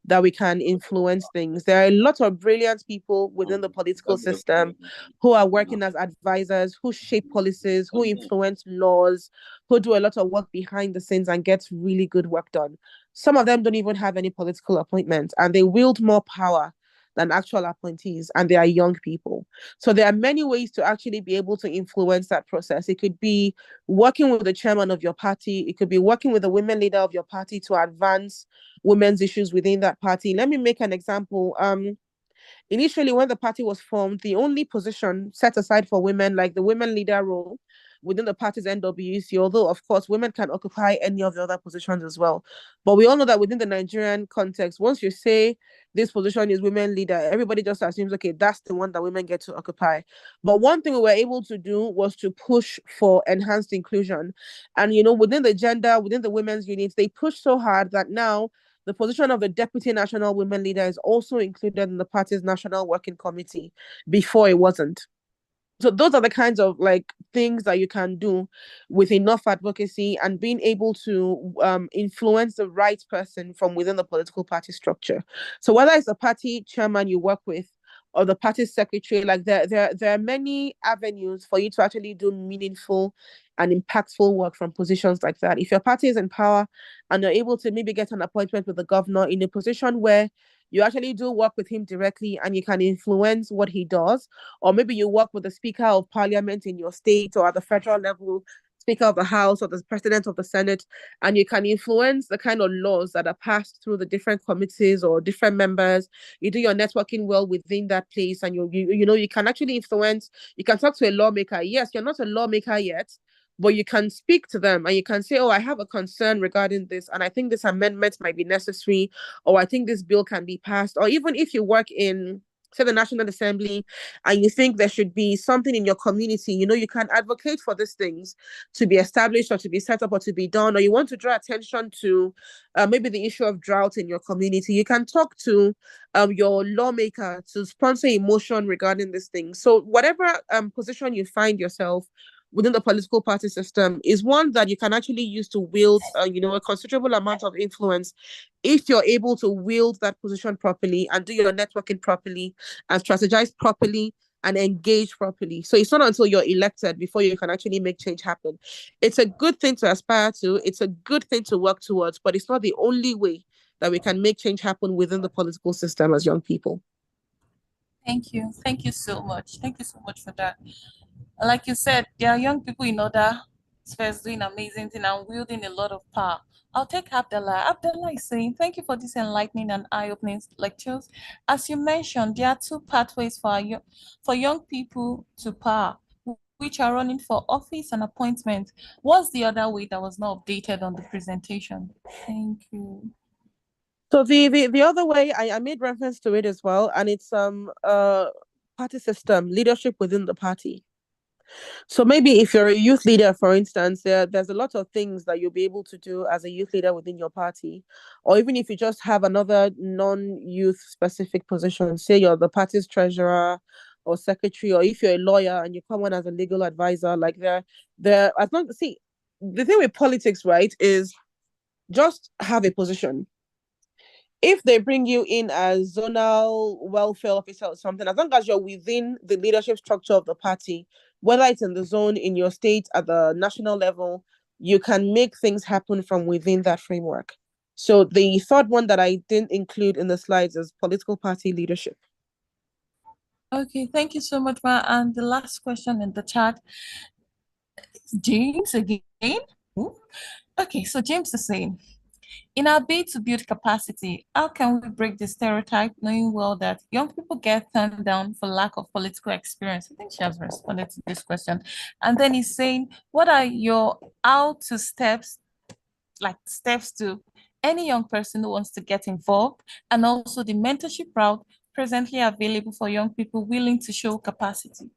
that we can influence things. There are a lot of brilliant people within the political system who are working as advisors, who shape policies, who influence laws, who do a lot of work behind the scenes and get really good work done. Some of them don't even have any political appointments, and they wield more power than actual appointees, and they are young people. So there are many ways to actually be able to influence that process. It could be working with the chairman of your party, it could be working with the women leader of your party to advance women's issues within that party. Let me make an example. Initially, when the party was formed, the only position set aside for women, like the women leader role within the party's NWC, although of course women can occupy any of the other positions as well. But we all know that within the Nigerian context, once you say this position is women leader, everybody just assumes, okay, that's the one that women get to occupy. But one thing we were able to do was to push for enhanced inclusion. And, within the gender, within the women's units, they pushed so hard that now the position of the deputy national women leader is also included in the party's national working committee. Before, it wasn't. So those are the kinds of things that you can do with enough advocacy and being able to influence the right person from within the political party structure. So whether it's the party chairman you work with or the party secretary, there are many avenues for you to actually do meaningful and impactful work from positions like that. If your party is in power and you're able to maybe get an appointment with the governor in a position where you actually do work with him directly and you can influence what he does, or maybe you work with the speaker of parliament in your state or at the federal level Speaker of the House or the President of the Senate, and you can influence the kind of laws that are passed through the different committees or different members. You do your networking well within that place, and you can actually influence. You can talk to a lawmaker. Yes, you're not a lawmaker yet, but you can speak to them and you can say, oh, I have a concern regarding this, and I think this amendment might be necessary, or I think this bill can be passed. Or even if you work in, say, the National Assembly, and you think there should be something in your community, you can advocate for these things to be established or to be set up or to be done, or you want to draw attention to maybe the issue of drought in your community, you can talk to your lawmaker to sponsor a motion regarding this thing. So whatever position you find yourself within the political party system is one that you can actually use to wield, a considerable amount of influence if you're able to wield that position properly and do your networking properly and strategize properly and engage properly. So it's not until you're elected before you can actually make change happen. It's a good thing to aspire to. It's a good thing to work towards, but it's not the only way that we can make change happen within the political system as young people. Thank you. Thank you so much. Thank you so much for that. Like you said, there are young people in other spheres doing amazing things and wielding a lot of power. I'll take Abdallah. Abdallah is saying, thank you for this enlightening and eye-opening lectures. As you mentioned, there are two pathways for young people to power, which are running for office and appointment. What's the other way that was not updated on the presentation? Thank you. So the other way, I made reference to it as well, and it's party system, leadership within the party. So maybe if you're a youth leader, for instance, there's a lot of things that you'll be able to do as a youth leader within your party. Or even if you just have another non-youth specific position, say you're the party's treasurer or secretary, or if you're a lawyer and you come on as a legal advisor, like the thing with politics, right, is just have a position. If they bring you in as zonal welfare officer or something, as long as you're within the leadership structure of the party, whether it's in the zone, in your state, at the national level, you can make things happen from within that framework. So the third one that I didn't include in the slides is political party leadership. Okay, thank you so much, Ma. And the last question in the chat, James again. Ooh. Okay, so James is saying, in our bid to build capacity, how can we break the stereotype, knowing well that young people get turned down for lack of political experience? I think she has responded to this question. And then he's saying, what are your steps to any young person who wants to get involved, and also the mentorship route presently available for young people willing to show capacity?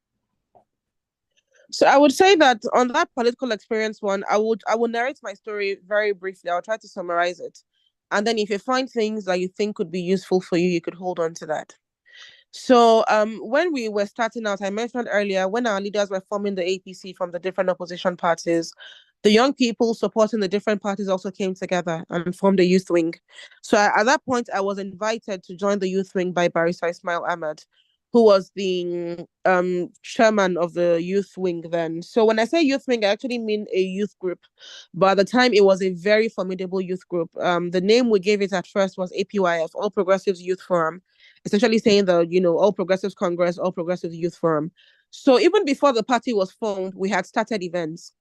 So I would say that on that political experience one, I will narrate my story very briefly. I'll try to summarize it. And then if you find things that you think could be useful for you, you could hold on to that. So when we were starting out, I mentioned earlier, when our leaders were forming the APC from the different opposition parties, the young people supporting the different parties also came together and formed a youth wing. So at that point, I was invited to join the youth wing by Barrister Ismail Ahmed, who was the chairman of the youth wing then. So when I say youth wing, I actually mean a youth group. But at the time, it was a very formidable youth group. The name we gave it at first was APYF, All Progressives Youth Forum, essentially saying the, All Progressives Congress, All Progressives Youth Forum. So even before the party was formed, we had started events.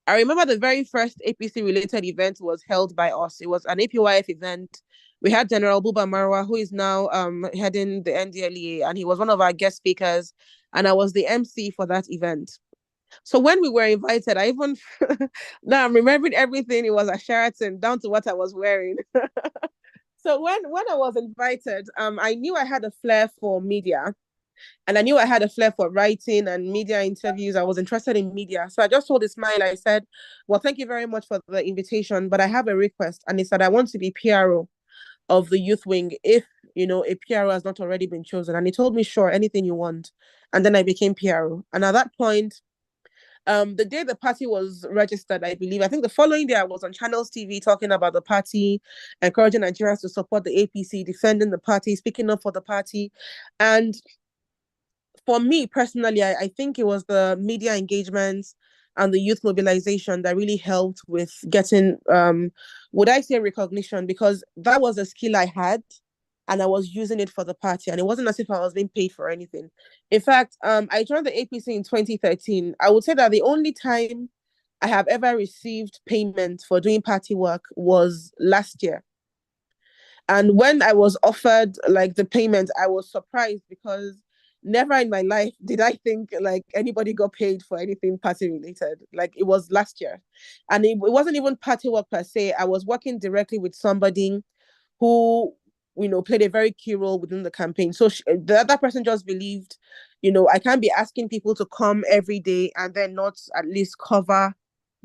I remember the very first APC related event was held by us. It was an APYF event. We had General Buba Marwa, who is now heading the NDLEA, and he was one of our guest speakers, and I was the MC for that event. So when we were invited, I even now I'm remembering everything. It was a Sheraton, down to what I was wearing. So when I was invited, I knew I had a flair for media. And I knew I had a flair for writing and media interviews. I was interested in media. So I just told Ismail, I said, well, thank you very much for the invitation, but I have a request. And he said, I want to be PRO of the youth wing if, a PRO has not already been chosen. And he told me, sure, anything you want. And then I became PRO. And at that point, the day the party was registered, I believe, I think the following day I was on Channels TV talking about the party, encouraging Nigerians to support the APC, defending the party, speaking up for the party. And for me personally, I think it was the media engagements and the youth mobilization that really helped with getting, would I say recognition, because that was a skill I had and I was using it for the party, and it wasn't as if I was being paid for anything. In fact, I joined the APC in 2013. I would say that the only time I have ever received payment for doing party work was last year. And when I was offered like the payment, I was surprised because never in my life did I think like anybody got paid for anything party related. Like it was last year. And it wasn't even party work per se. I was working directly with somebody who, played a very key role within the campaign. So the other person just believed, I can't be asking people to come every day and then not at least cover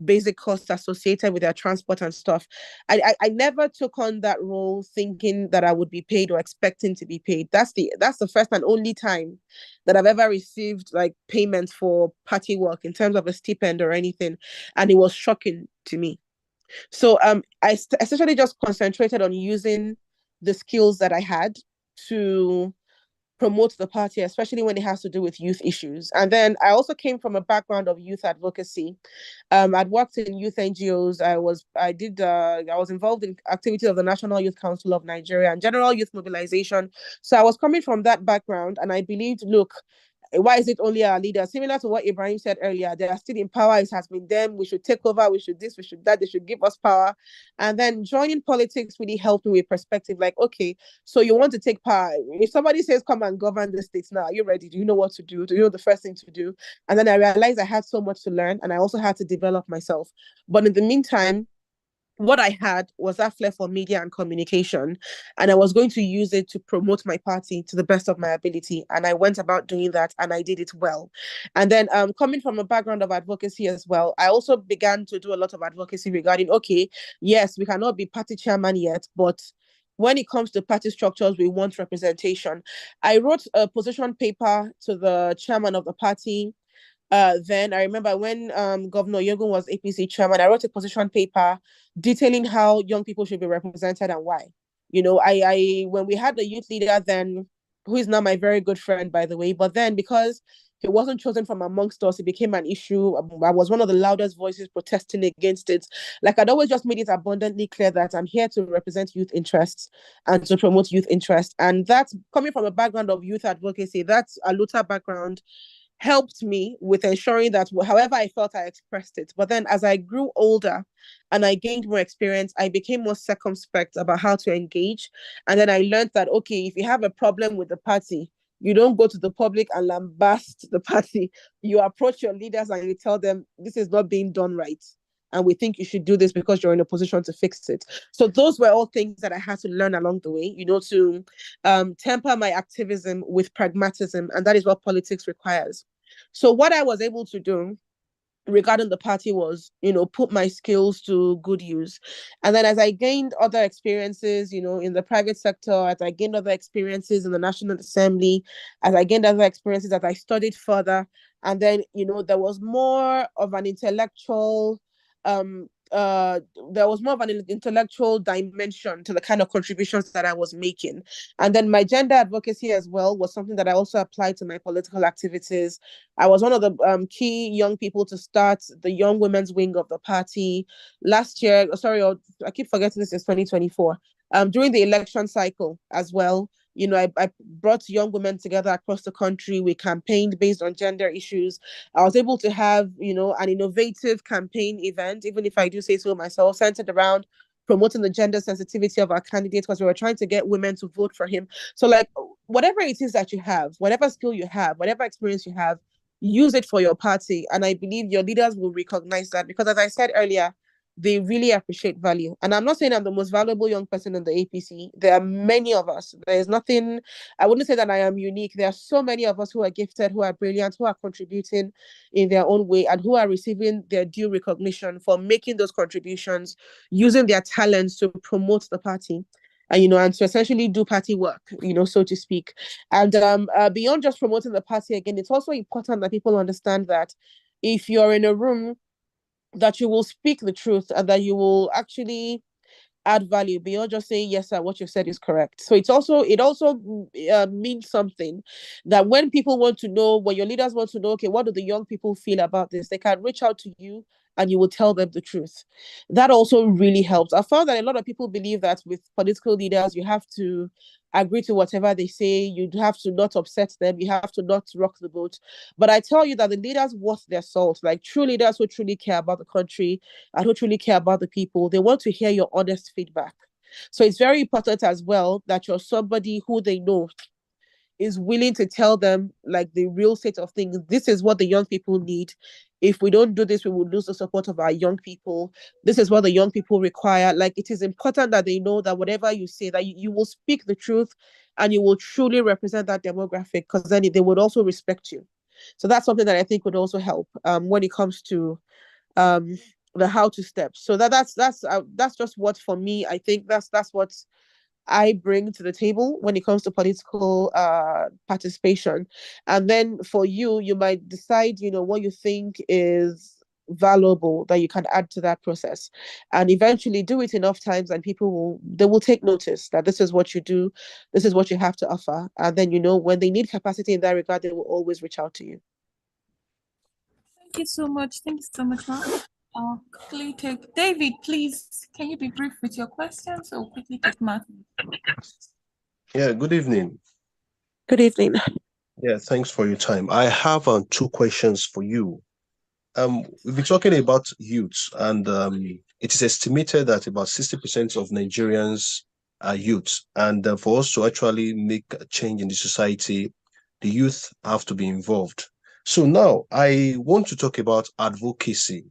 basic costs associated with their transport and stuff. I never took on that role thinking that I would be paid or expecting to be paid. That's the first and only time that I've ever received like payments for party work in terms of a stipend or anything, and it was shocking to me. So I essentially just concentrated on using the skills that I had to promote the party, especially when it has to do with youth issues. And then I also came from a background of youth advocacy. I'd worked in youth NGOs. I was involved in activities of the National Youth Council of Nigeria and general youth mobilization. So I was coming from that background, and I believed, look, why is it only our leaders? Similar to what Ibrahim said earlier, they are still in power. It has been them. We should take over. We should this, we should that. They should give us power. And then joining politics really helped me with perspective. Like, okay, so you want to take power. If somebody says, come and govern the states now, are you ready? Do you know what to do? Do you know the first thing to do? And then I realized I had so much to learn, and I also had to develop myself. But in the meantime, what I had was that flair for media and communication, and I was going to use it to promote my party to the best of my ability. And I went about doing that, and I did it well. And then, coming from a background of advocacy as well, I also began to do a lot of advocacy regarding, okay, yes, we cannot be party chairman yet, but when it comes to party structures, we want representation. I wrote a position paper to the chairman of the party. Then I remember when Governor Yogun was APC chairman, I wrote a position paper detailing how young people should be represented and why. I when we had the youth leader then, who is now my very good friend, by the way, but then because he wasn't chosen from amongst us, it became an issue. I was one of the loudest voices protesting against it. Like I'd always just made it abundantly clear that I'm here to represent youth interests and to promote youth interests. And that's coming from a background of youth advocacy. That's a Luther background helped me with ensuring that however I felt, I expressed it. But then as I grew older and I gained more experience, I became more circumspect about how to engage. And then I learned that, okay, if you have a problem with the party, you don't go to the public and lambast the party. You approach your leaders and you tell them, this is not being done right. And we think you should do this because you're in a position to fix it. So those were all things that I had to learn along the way, to temper my activism with pragmatism. And that is what politics requires. So what I was able to do regarding the party was, put my skills to good use. And then as I gained other experiences, in the private sector, as I gained other experiences in the National Assembly, as I gained other experiences, as I studied further, and then, there was more of an intellectual um there was more of an intellectual dimension to the kind of contributions that I was making. And then my gender advocacy as well was something that I also applied to my political activities. I was one of the key young people to start the Young Women's Wing of the party last year. Sorry, I keep forgetting this is 2024. During the election cycle as well, I brought young women together across the country. We campaigned based on gender issues. I was able to have, an innovative campaign event, even if I do say so myself, centered around promoting the gender sensitivity of our candidates because we were trying to get women to vote for him. So like whatever it is that you have, whatever skill you have, whatever experience you have, use it for your party. And I believe your leaders will recognize that because as I said earlier, they really appreciate value. And I'm not saying I'm the most valuable young person in the APC. There are many of us. There's nothing, I wouldn't say that I am unique. There are so many of us who are gifted, who are brilliant, who are contributing in their own way, and who are receiving their due recognition for making those contributions, using their talents to promote the party. And to essentially do party work, so to speak. And beyond just promoting the party again, it's also important that people understand that if you're in a room, that you will speak the truth and that you will actually add value beyond just saying yes sir, what you said is correct. So it also means something that when people want to know, when your leaders want to know, okay, what do the young people feel about this, they can reach out to you and you will tell them the truth. That also really helps. I found that a lot of people believe that with political leaders, you have to agree to whatever they say. You have to not upset them. You have to not rock the boat. But I tell you that the leaders worth their salt, like true leaders who truly care about the country and who truly care about the people, they want to hear your honest feedback. So it's very important as well that you're somebody who they know is willing to tell them like the real state of things. This is what the young people need. If we don't do this, we will lose the support of our young people. This is what the young people require. Like, it is important that they know that whatever you say, that you will speak the truth and you will truly represent that demographic, because then they would also respect you. So that's something that I think would also help when it comes to the how to steps. So that's just what, for me, I think that's what I bring to the table when it comes to political participation. And then for you, you might decide, what you think is valuable that you can add to that process, and eventually do it enough times, and they will take notice that this is what you do, this is what you have to offer. And then, when they need capacity in that regard, they will always reach out to you. Thank you so much. Thank you so much, ma'am. I'll quickly take David, please. Can you be brief with your questions? Or quickly take Matthew. Yeah, good evening. Good evening. Yeah, thanks for your time. I have 2 questions for you. We've been talking about youth, and it is estimated that about 60% of Nigerians are youth. And for us to actually make a change in the society, the youth have to be involved. So now I want to talk about advocacy.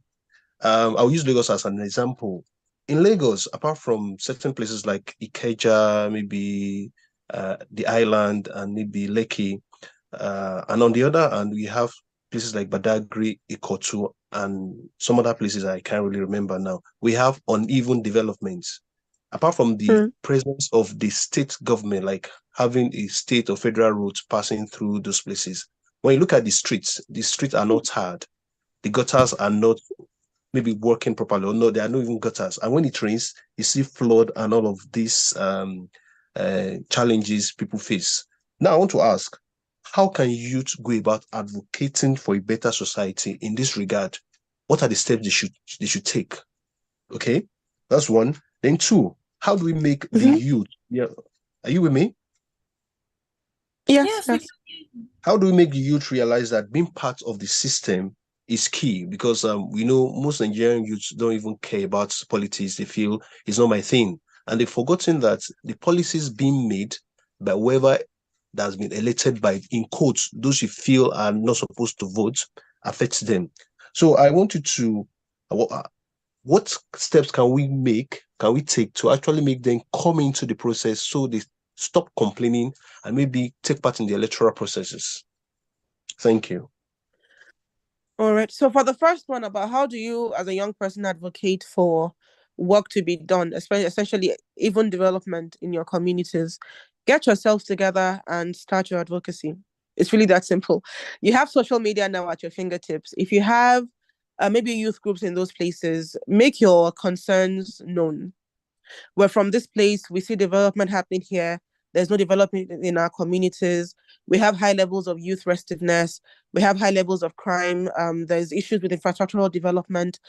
I'll use Lagos as an example. In Lagos, apart from certain places like Ikeja, maybe the island, and maybe Lekki, and on the other hand, we have places like Badagry, Ikotu, and some other places I can't really remember now. We have uneven developments. Apart from the presence of the state government, like having a state or federal roads passing through those places, when you look at the streets are not hard. The gutters are not maybe working properly, or no, there are not even gutters. And when it rains, you see flood and all of these challenges people face. Now, I want to ask, how can youth go about advocating for a better society in this regard? What are the steps they should take? Okay, that's one. Then 2, how do we make the youth? Yeah, are you with me? Yes. How do we make the youth realize that being part of the system is key? Because we know most Nigerian youths don't even care about politics. They feel it's not my thing. And they've forgotten that the policies being made by whoever that has been elected by, in quotes, those you feel are not supposed to vote, affects them. So I want you to, what steps can we take to actually make them come into the process so they stop complaining and maybe take part in the electoral processes? Thank you. All right. So for the first one, about how do you, as a young person, advocate for work to be done, especially essentially even development in your communities, get yourselves together and start your advocacy. It's really that simple. You have social media now at your fingertips. If you have maybe youth groups in those places, make your concerns known. We're from this place, we see development happening here. There's no development in our communities. We have high levels of youth restiveness. We have high levels of crime. There's issues with infrastructural development.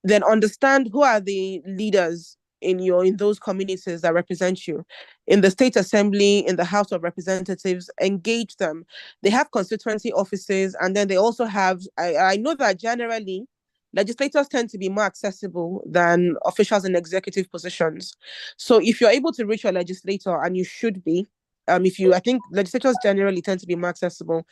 Then understand who are the leaders in those communities that represent you. In the state assembly, in the House of Representatives, engage them. They have constituency offices, and then they also have, I know that generally legislators tend to be more accessible than officials in executive positions. So if you're able to reach your legislator, and you should be, I think legislators generally tend to be more accessible,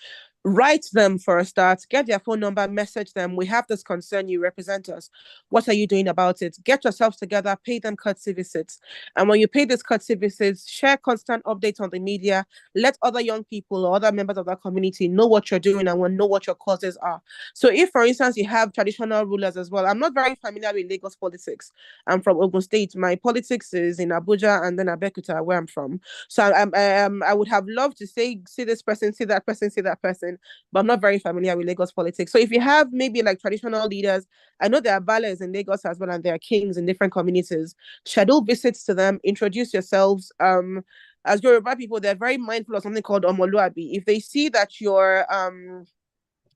write them for a start, get their phone number, message them. We have this concern, you represent us. What are you doing about it? Get yourselves together, pay them courtesy visits. And when you pay these courtesy visits, share constant updates on the media. Let other young people or other members of that community know what you're doing and know what your causes are. So if, for instance, you have traditional rulers as well, I'm not very familiar with Lagos politics. I'm from Ogun State. My politics is in Abuja and then Abeokuta, where I'm from. So I would have loved to see this person, see that person, see that person, but I'm not very familiar with Lagos politics. So if you have maybe like traditional leaders, I know there are ballets in Lagos as well, and there are kings in different communities. Schedule visits to them, introduce yourselves. As Yoruba people, they're very mindful of something called omoluabi. If they see that you're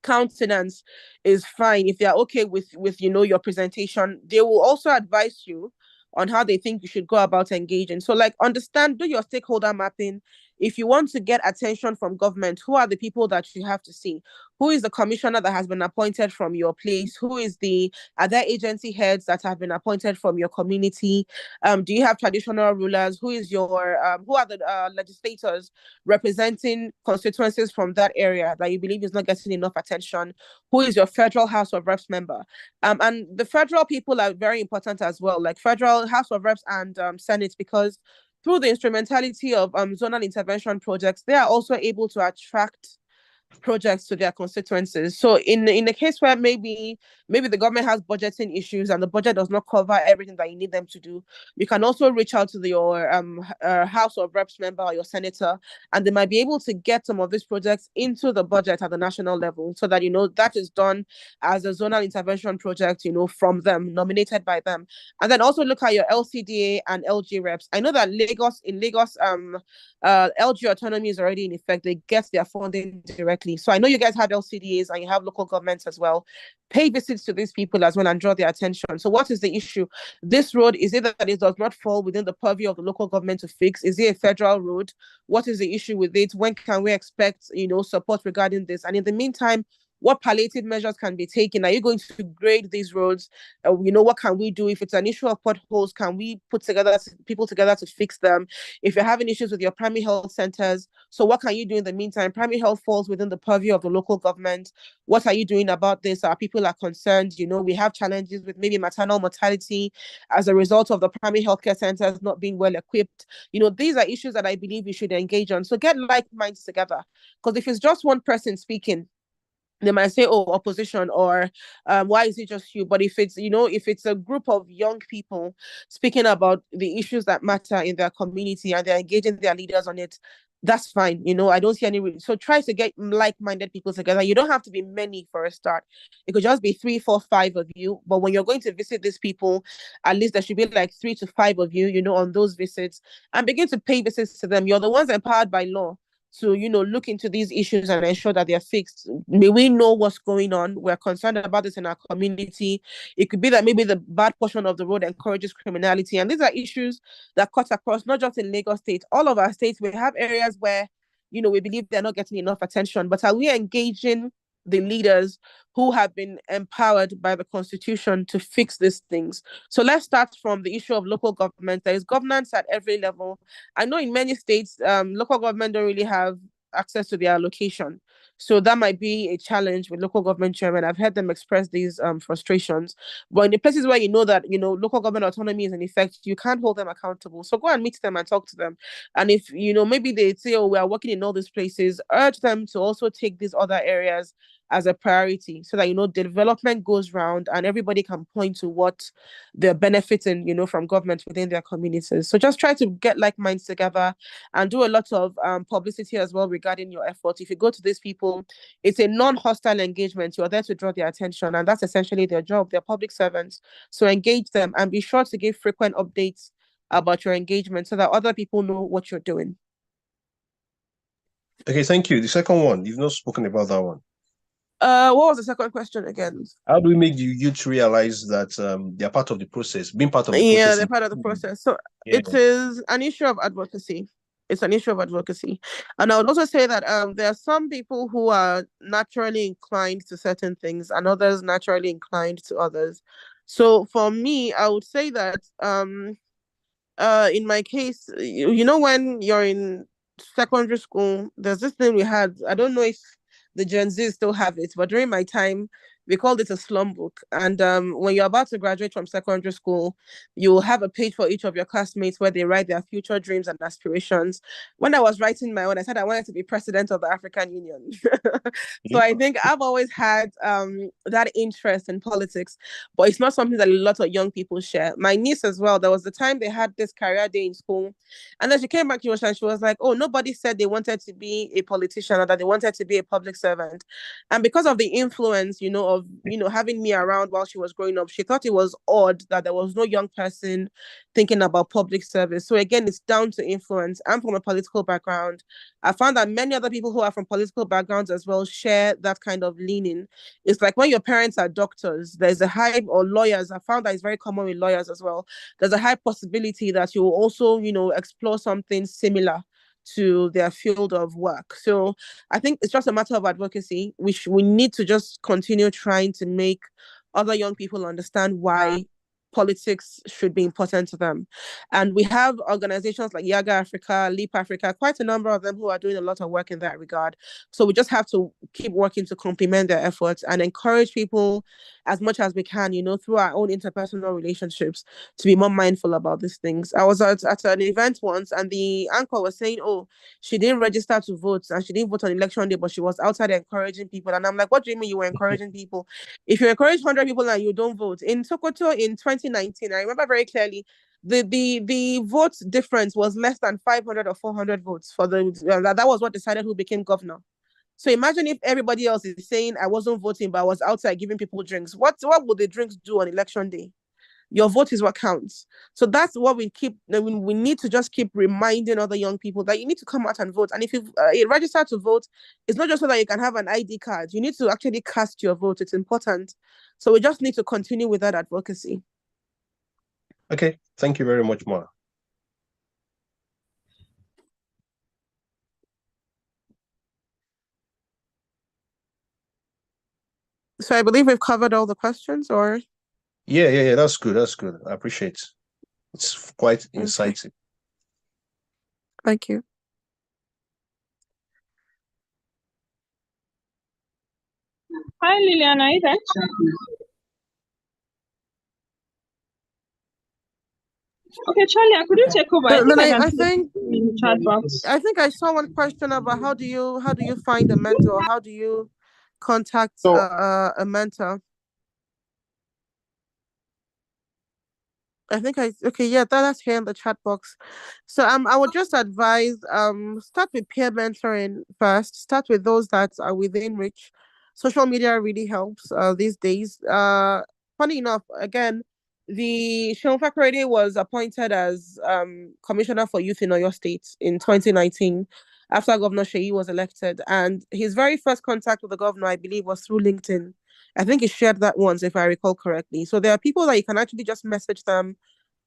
countenance is fine, if they're okay with your presentation, they will also advise you on how they think you should go about engaging. So like understand, do your stakeholder mapping. If you want to get attention from government, who are the people that you have to see? Who is the commissioner that has been appointed from your place? Who is the other agency heads that have been appointed from your community? Do you have traditional rulers? Who is your who are the legislators representing constituencies from that area that you believe is not getting enough attention? Who is your federal House of Reps member? And the federal people are very important as well, like federal House of Reps and Senate, because through the instrumentality of zonal intervention projects, they are also able to attract projects to their constituencies. So in a case where maybe the government has budgeting issues and the budget does not cover everything that you need them to do, you can also reach out to your House of Reps member or your senator, and they might be able to get some of these projects into the budget at the national level, so that that is done as a zonal intervention project, from them, nominated by them. And then also look at your LCDA and LG reps. I know that in Lagos, LG autonomy is already in effect. They get their funding directly. So I know you guys have LCDAs and you have local governments as well. Pay visits to these people as well and draw their attention. So what is the issue? This road, is it that it does not fall within the purview of the local government to fix? Is it a federal road? What is the issue with it? When can we expect, support regarding this? And in the meantime, what palliative measures can be taken? Are you going to grade these roads? What can we do? If it's an issue of potholes, can we put people together to fix them? If you're having issues with your primary health centers, so what can you do in the meantime? Primary health falls within the purview of the local government. What are you doing about this? Our people are concerned. We have challenges with maybe maternal mortality as a result of the primary healthcare centers not being well equipped. These are issues that I believe we should engage on. So get like minds together, because if it's just one person speaking, they might say, oh, opposition, or why is it just you? But if it's a group of young people speaking about the issues that matter in their community and they're engaging their leaders on it, that's fine. I don't see any reason. So try to get like-minded people together. You don't have to be many for a start. It could just be 3, 4, 5 of you. But when you're going to visit these people, at least there should be like 3 to 5 of you, on those visits, and begin to pay visits to them. You're the ones empowered by law to look into these issues and ensure that they're fixed. May we know what's going on. We're concerned about this in our community. It could be that maybe the bad portion of the road encourages criminality, and these are issues that cut across not just in Lagos State, all of our states. We have areas where we believe they're not getting enough attention, but are we engaging the leaders who have been empowered by the Constitution to fix these things? So let's start from the issue of local government. There is governance at every level. I know in many states, local government don't really have access to their allocation. So that might be a challenge with local government chairmen. I've heard them express these frustrations. But in the places where that local government autonomy is in effect, you can't hold them accountable. So go and meet them and talk to them. And if maybe they say, oh, we are working in all these places, urge them to also take these other areas as a priority, so that the development goes round and everybody can point to what they're benefiting from government within their communities. So just try to get like minds together and do a lot of publicity as well regarding your efforts. If you go to these people, it's a non-hostile engagement. You're there to draw their attention, and that's essentially their job. They're public servants, so engage them and be sure to give frequent updates about your engagement so that other people know what you're doing. Okay, thank you. The second one, you've not spoken about that one. What was the second question again? How do we make the youth realize that they're part of the process, being part of the process? Yeah, they're part of the process. So it is an issue of advocacy. It's an issue of advocacy. And I would also say that there are some people who are naturally inclined to certain things and others naturally inclined to others. So for me, I would say that in my case, when you're in secondary school, there's this thing we had. I don't know if the Gen Z still have it, but during my time, we called it a slum book. And when you're about to graduate from secondary school, you'll have a page for each of your classmates where they write their future dreams and aspirations. When I was writing my own, I said I wanted to be president of the African Union. So I think I've always had that interest in politics, but it's not something that a lot of young people share. My niece as well, there was the time they had this career day in school, and then she came back to us and she was like, oh, nobody said they wanted to be a politician or that they wanted to be a public servant. And because of the influence, of, having me around while she was growing up. She thought it was odd that there was no young person thinking about public service. So again, it's down to influence. I'm from a political background. I found that many other people who are from political backgrounds as well share that kind of leaning. It's like when your parents are doctors, there's a high, or lawyers. I found that it's very common with lawyers as well. There's a high possibility that you will also, explore something similar to their field of work. So I think it's just a matter of advocacy. We need to just continue trying to make other young people understand why politics should be important to them. And we have organizations like Yaga Africa, Leap Africa, quite a number of them who are doing a lot of work in that regard. So we just have to keep working to complement their efforts and encourage people as much as we can, through our own interpersonal relationships, to be more mindful about these things. I was at an event once and the anchor was saying, oh, she didn't register to vote and she didn't vote on election day, but she was outside encouraging people. And I'm like, what do you mean you were encouraging people? If you encourage 100 people and you don't vote, in Sokoto in 2019, I remember very clearly, the vote difference was less than 500 or 400 votes for that was what decided who became governor. So imagine if everybody else is saying I wasn't voting, but I was outside giving people drinks. What would the drinks do on election day? Your vote is what counts. So that's what we need to just keep reminding other young people that you need to come out and vote. And if you register to vote, it's not just so that you can have an ID card. You need to actually cast your vote. It's important. So we just need to continue with that advocacy. Okay, thank you very much, Ma. So I believe we've covered all the questions, or? Yeah, that's good. That's good. I appreciate it. It's quite insightful. Thank you. Hi, Lillian, are you there? Okay, Charlie, could you take over? I think in the chat box. I think I saw one question about how do you find a mentor? How do you contact a mentor? I think that's here in the chat box. So I would just advise start with peer mentoring first. Start with those that are within reach. Social media really helps these days. Funny enough, again, the Seun Fakorede was appointed as Commissioner for Youth in Oyo State in 2019 after Governor Sheyi was elected, and his very first contact with the governor, I believe, was through LinkedIn. I think he shared that once, if I recall correctly. So there are people that you can actually just message them,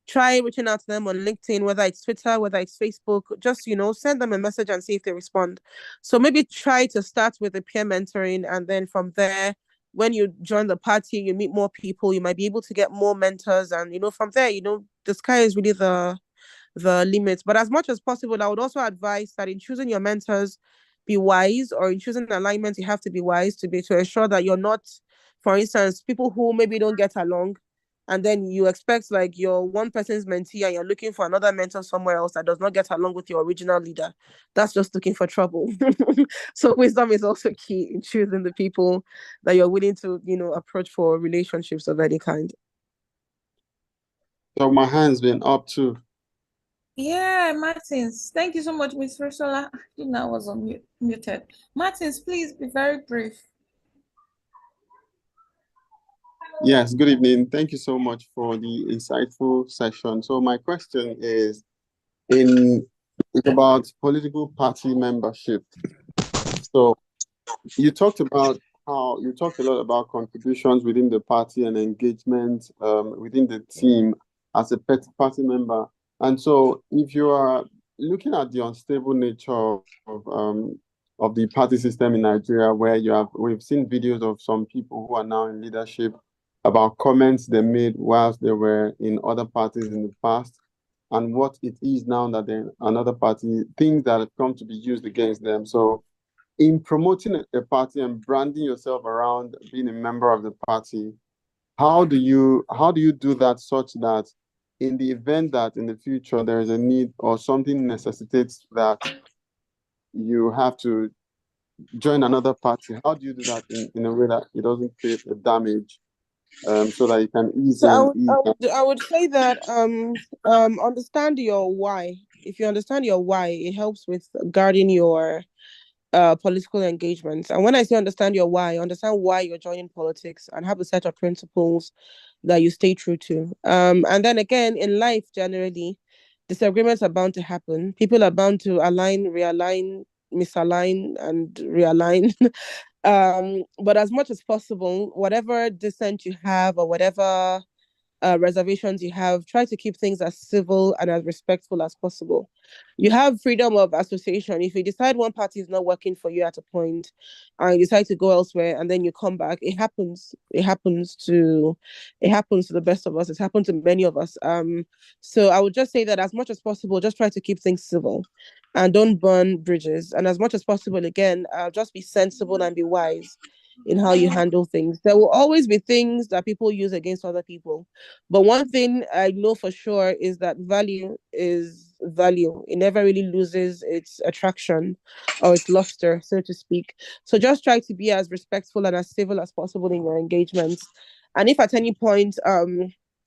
try reaching out to them on LinkedIn, whether it's Twitter, whether it's Facebook, just, send them a message and see if they respond. So maybe try to start with the peer mentoring, and then from there, when you join the party, you meet more people, you might be able to get more mentors. And, from there, the sky is really the limits. But as much as possible, I would also advise that in choosing your mentors, be wise, or in choosing alignment, you have to be wise to ensure that you're not, for instance, people who maybe don't get along, and then you expect like your one person's mentee and you're looking for another mentor somewhere else that does not get along with your original leader. That's just looking for trouble. So wisdom is also key in choosing the people that you're willing to, approach for relationships of any kind. So my hand's been up too. Yeah, Martins. Thank you so much, Ms. Risola. I didn't know I was muted. Martins, please be very brief. Yes, good evening. Thank you so much for the insightful session. So my question is it's about political party membership. So you talked a lot about contributions within the party and engagement within the team as a party member. And so if you are looking at the unstable nature of the party system in Nigeria, where we've seen videos of some people who are now in leadership about comments they made whilst they were in other parties in the past, and what it is now that they're in another party, things that have come to be used against them. So in promoting a party and branding yourself around being a member of the party, how do you do that such that in the event that in the future there is a need or something necessitates that you have to join another party, how do you do that in a way that it doesn't create a damage, so that you can ease in? I would say that understand your why. If you understand your why, it helps with guarding your political engagements. And when I say understand your why, understand why you're joining politics and have a set of principles that you stay true to. And then again, in life generally, disagreements are bound to happen. People are bound to align, realign, misalign, and realign. But as much as possible, whatever dissent you have or whatever reservations you have, try to keep things as civil and as respectful as possible. You have freedom of association. If you decide one party is not working for you at a point and you decide to go elsewhere and then you come back, it happens. It happens to the best of us. It's happened to many of us. So I would just say that as much as possible, just try to keep things civil and don't burn bridges. And as much as possible, again, just be sensible and be wise in how you handle things. There will always be things that people use against other people. But one thing I know for sure is that value is value. It never really loses its attraction or its luster, so to speak. So just try to be as respectful and as civil as possible in your engagements. And if at any point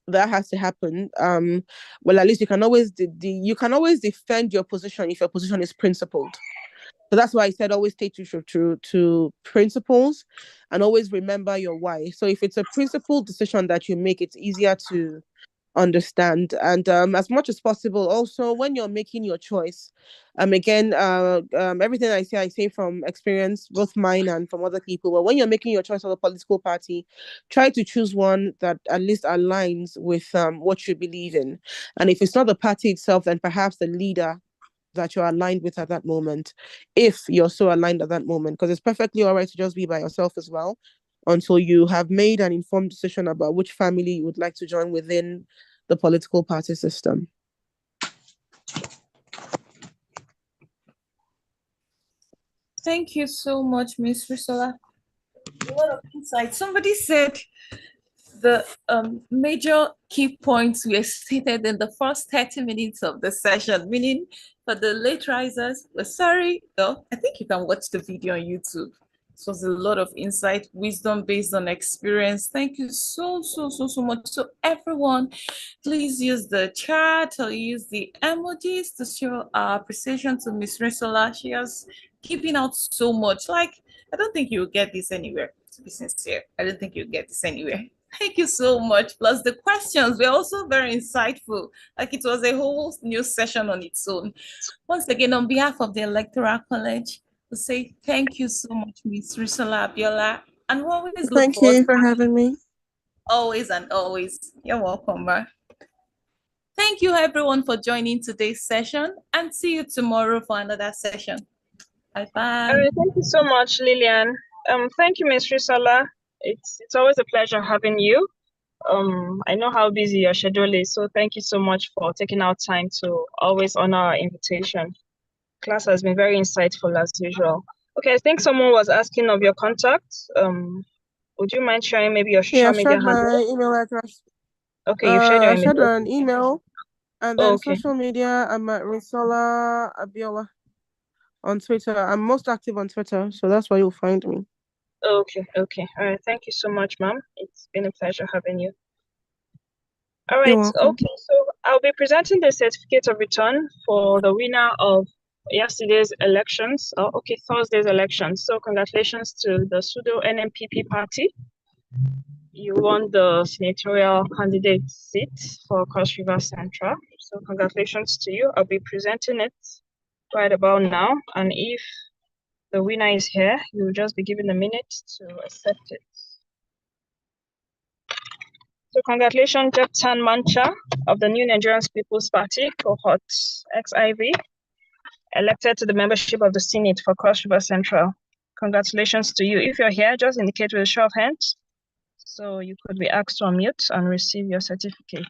that has to happen, well, at least you can always you can always defend your position if your position is principled. So that's why I said always stay true to principles and always remember your why. So if it's a principled decision that you make, it's easier to understand. And as much as possible, also when you're making your choice, again, everything I say from experience, both mine and from other people. But when you're making your choice of a political party, try to choose one that at least aligns with what you believe in. And if it's not the party itself, then perhaps the leader that you're aligned with at that moment, if you're so aligned at that moment, because it's perfectly all right to just be by yourself as well until you have made an informed decision about which family you would like to join within the political party system. Thank you so much, Miss Risola. A lot of insight. Somebody said the major key points were stated in the first 30 minutes of the session, meaning for the late risers, we're sorry, though. I think you can watch the video on YouTube. It was a lot of insight, wisdom based on experience. Thank you so much. So everyone, please use the chat or use the emojis to show our appreciation to Miss Risola. She has given out so much. Like, I don't think you'll get this anywhere, to be sincere. I don't think you'll get this anywhere. Thank you so much. Plus the questions were also very insightful. Like it was a whole new session on its own. Once again, on behalf of the Electoral College, to say thank you so much, Ms. Risola Abiola. And we always look Thank forward you for having me. always and always. You're welcome, ma. Thank you everyone for joining today's session and see you tomorrow for another session. Bye-bye. Thank you so much, Lillian. Thank you, Ms. Risola. It's always a pleasure having you. I know how busy your schedule is, so thank you so much for taking out time to always honor our invitation. Class has been very insightful as usual. Okay, I think someone was asking of your contact. Would you mind sharing maybe your social Yeah, I media shared handle? my email address. Okay, you've shared your I shared email. an email, and then Okay. social media. I'm at Risola Abiola on Twitter. I'm most active on Twitter, so that's where you'll find me. Okay. All right. Thank you so much, ma'am. It's been a pleasure having you. All You're right. welcome. Okay. So I'll be presenting the certificate of return for the winner of yesterday's elections. Thursday's elections. So congratulations to the pseudo NMPP party. You won the senatorial candidate seat for Cross River Central. So congratulations to you. I'll be presenting it right about now. And if the winner is here, you will just be given a minute to accept it. So congratulations, Jeptan Mancha of the New Nigerian People's Party, cohort XIV, elected to the membership of the Senate for Cross River Central. Congratulations to you. If you're here, just indicate with a show of hands, so you could be asked to unmute and receive your certificate.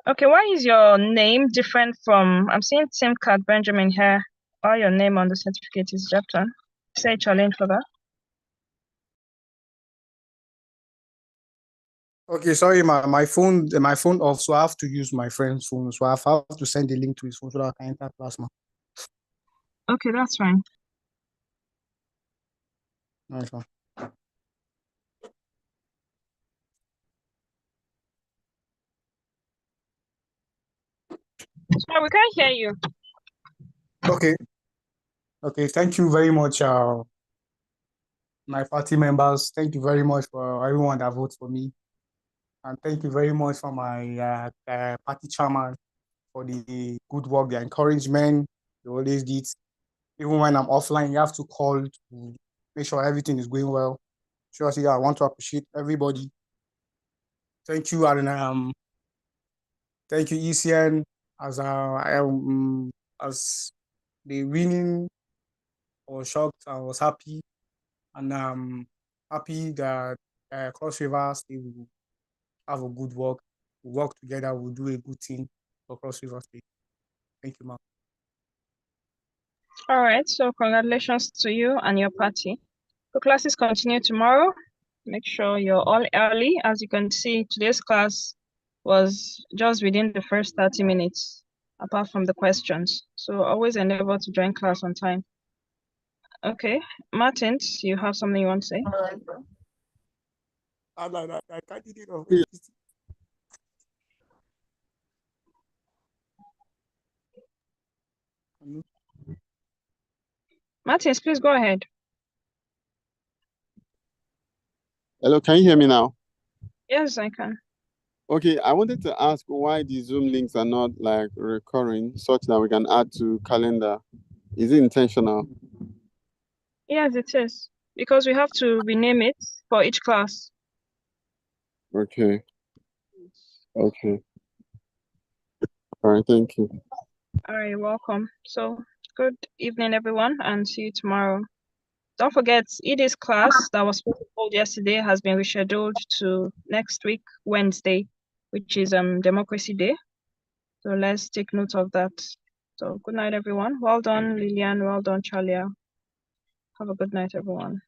Okay, why is your name different from, I'm seeing Tim Card Benjamin here, why your name on the certificate is Jeptan? Say challenge for that. Okay, sorry, my phone off, so I have to use my friend's phone. So I have to send the link to his phone so that I can enter Plasma. Okay, that's fine. Nice one. So we can't hear you. Okay. Okay. Thank you very much, my party members. Thank you very much for everyone that voted for me. And thank you very much for my party chairman for the good work, the encouragement you always did. Even when I'm offline, you have to call to make sure everything is going well. Seriously, I want to appreciate everybody. Thank you, and thank you, ECN, as the winning. I was shocked. I was happy, and happy that Cross Rivers they will have a good work. We work together. We'll do a good thing for Cross Rivers State. Thank you, ma'am. All right, so congratulations to you and your party. The classes continue tomorrow. Make sure you're all early. As you can see, today's class was just within the first 30 minutes, apart from the questions. So always endeavor to join class on time. Okay, Martins, you have something you want to say? Martins, please go ahead. Hello, can you hear me now? Yes, I can. Okay, I wanted to ask why the Zoom links are not like recurring such that we can add to calendar. Is it intentional? Yes, it is. Because we have to rename it for each class. Okay. Okay. All right, thank you. All right, welcome. So good evening, everyone, and see you tomorrow. Don't forget, ED's class that was supposed to hold yesterday has been rescheduled to next week, Wednesday, which is Democracy Day. So let's take note of that. So good night, everyone. Well done, Lillian. Well done, Charlia. Have a good night, everyone.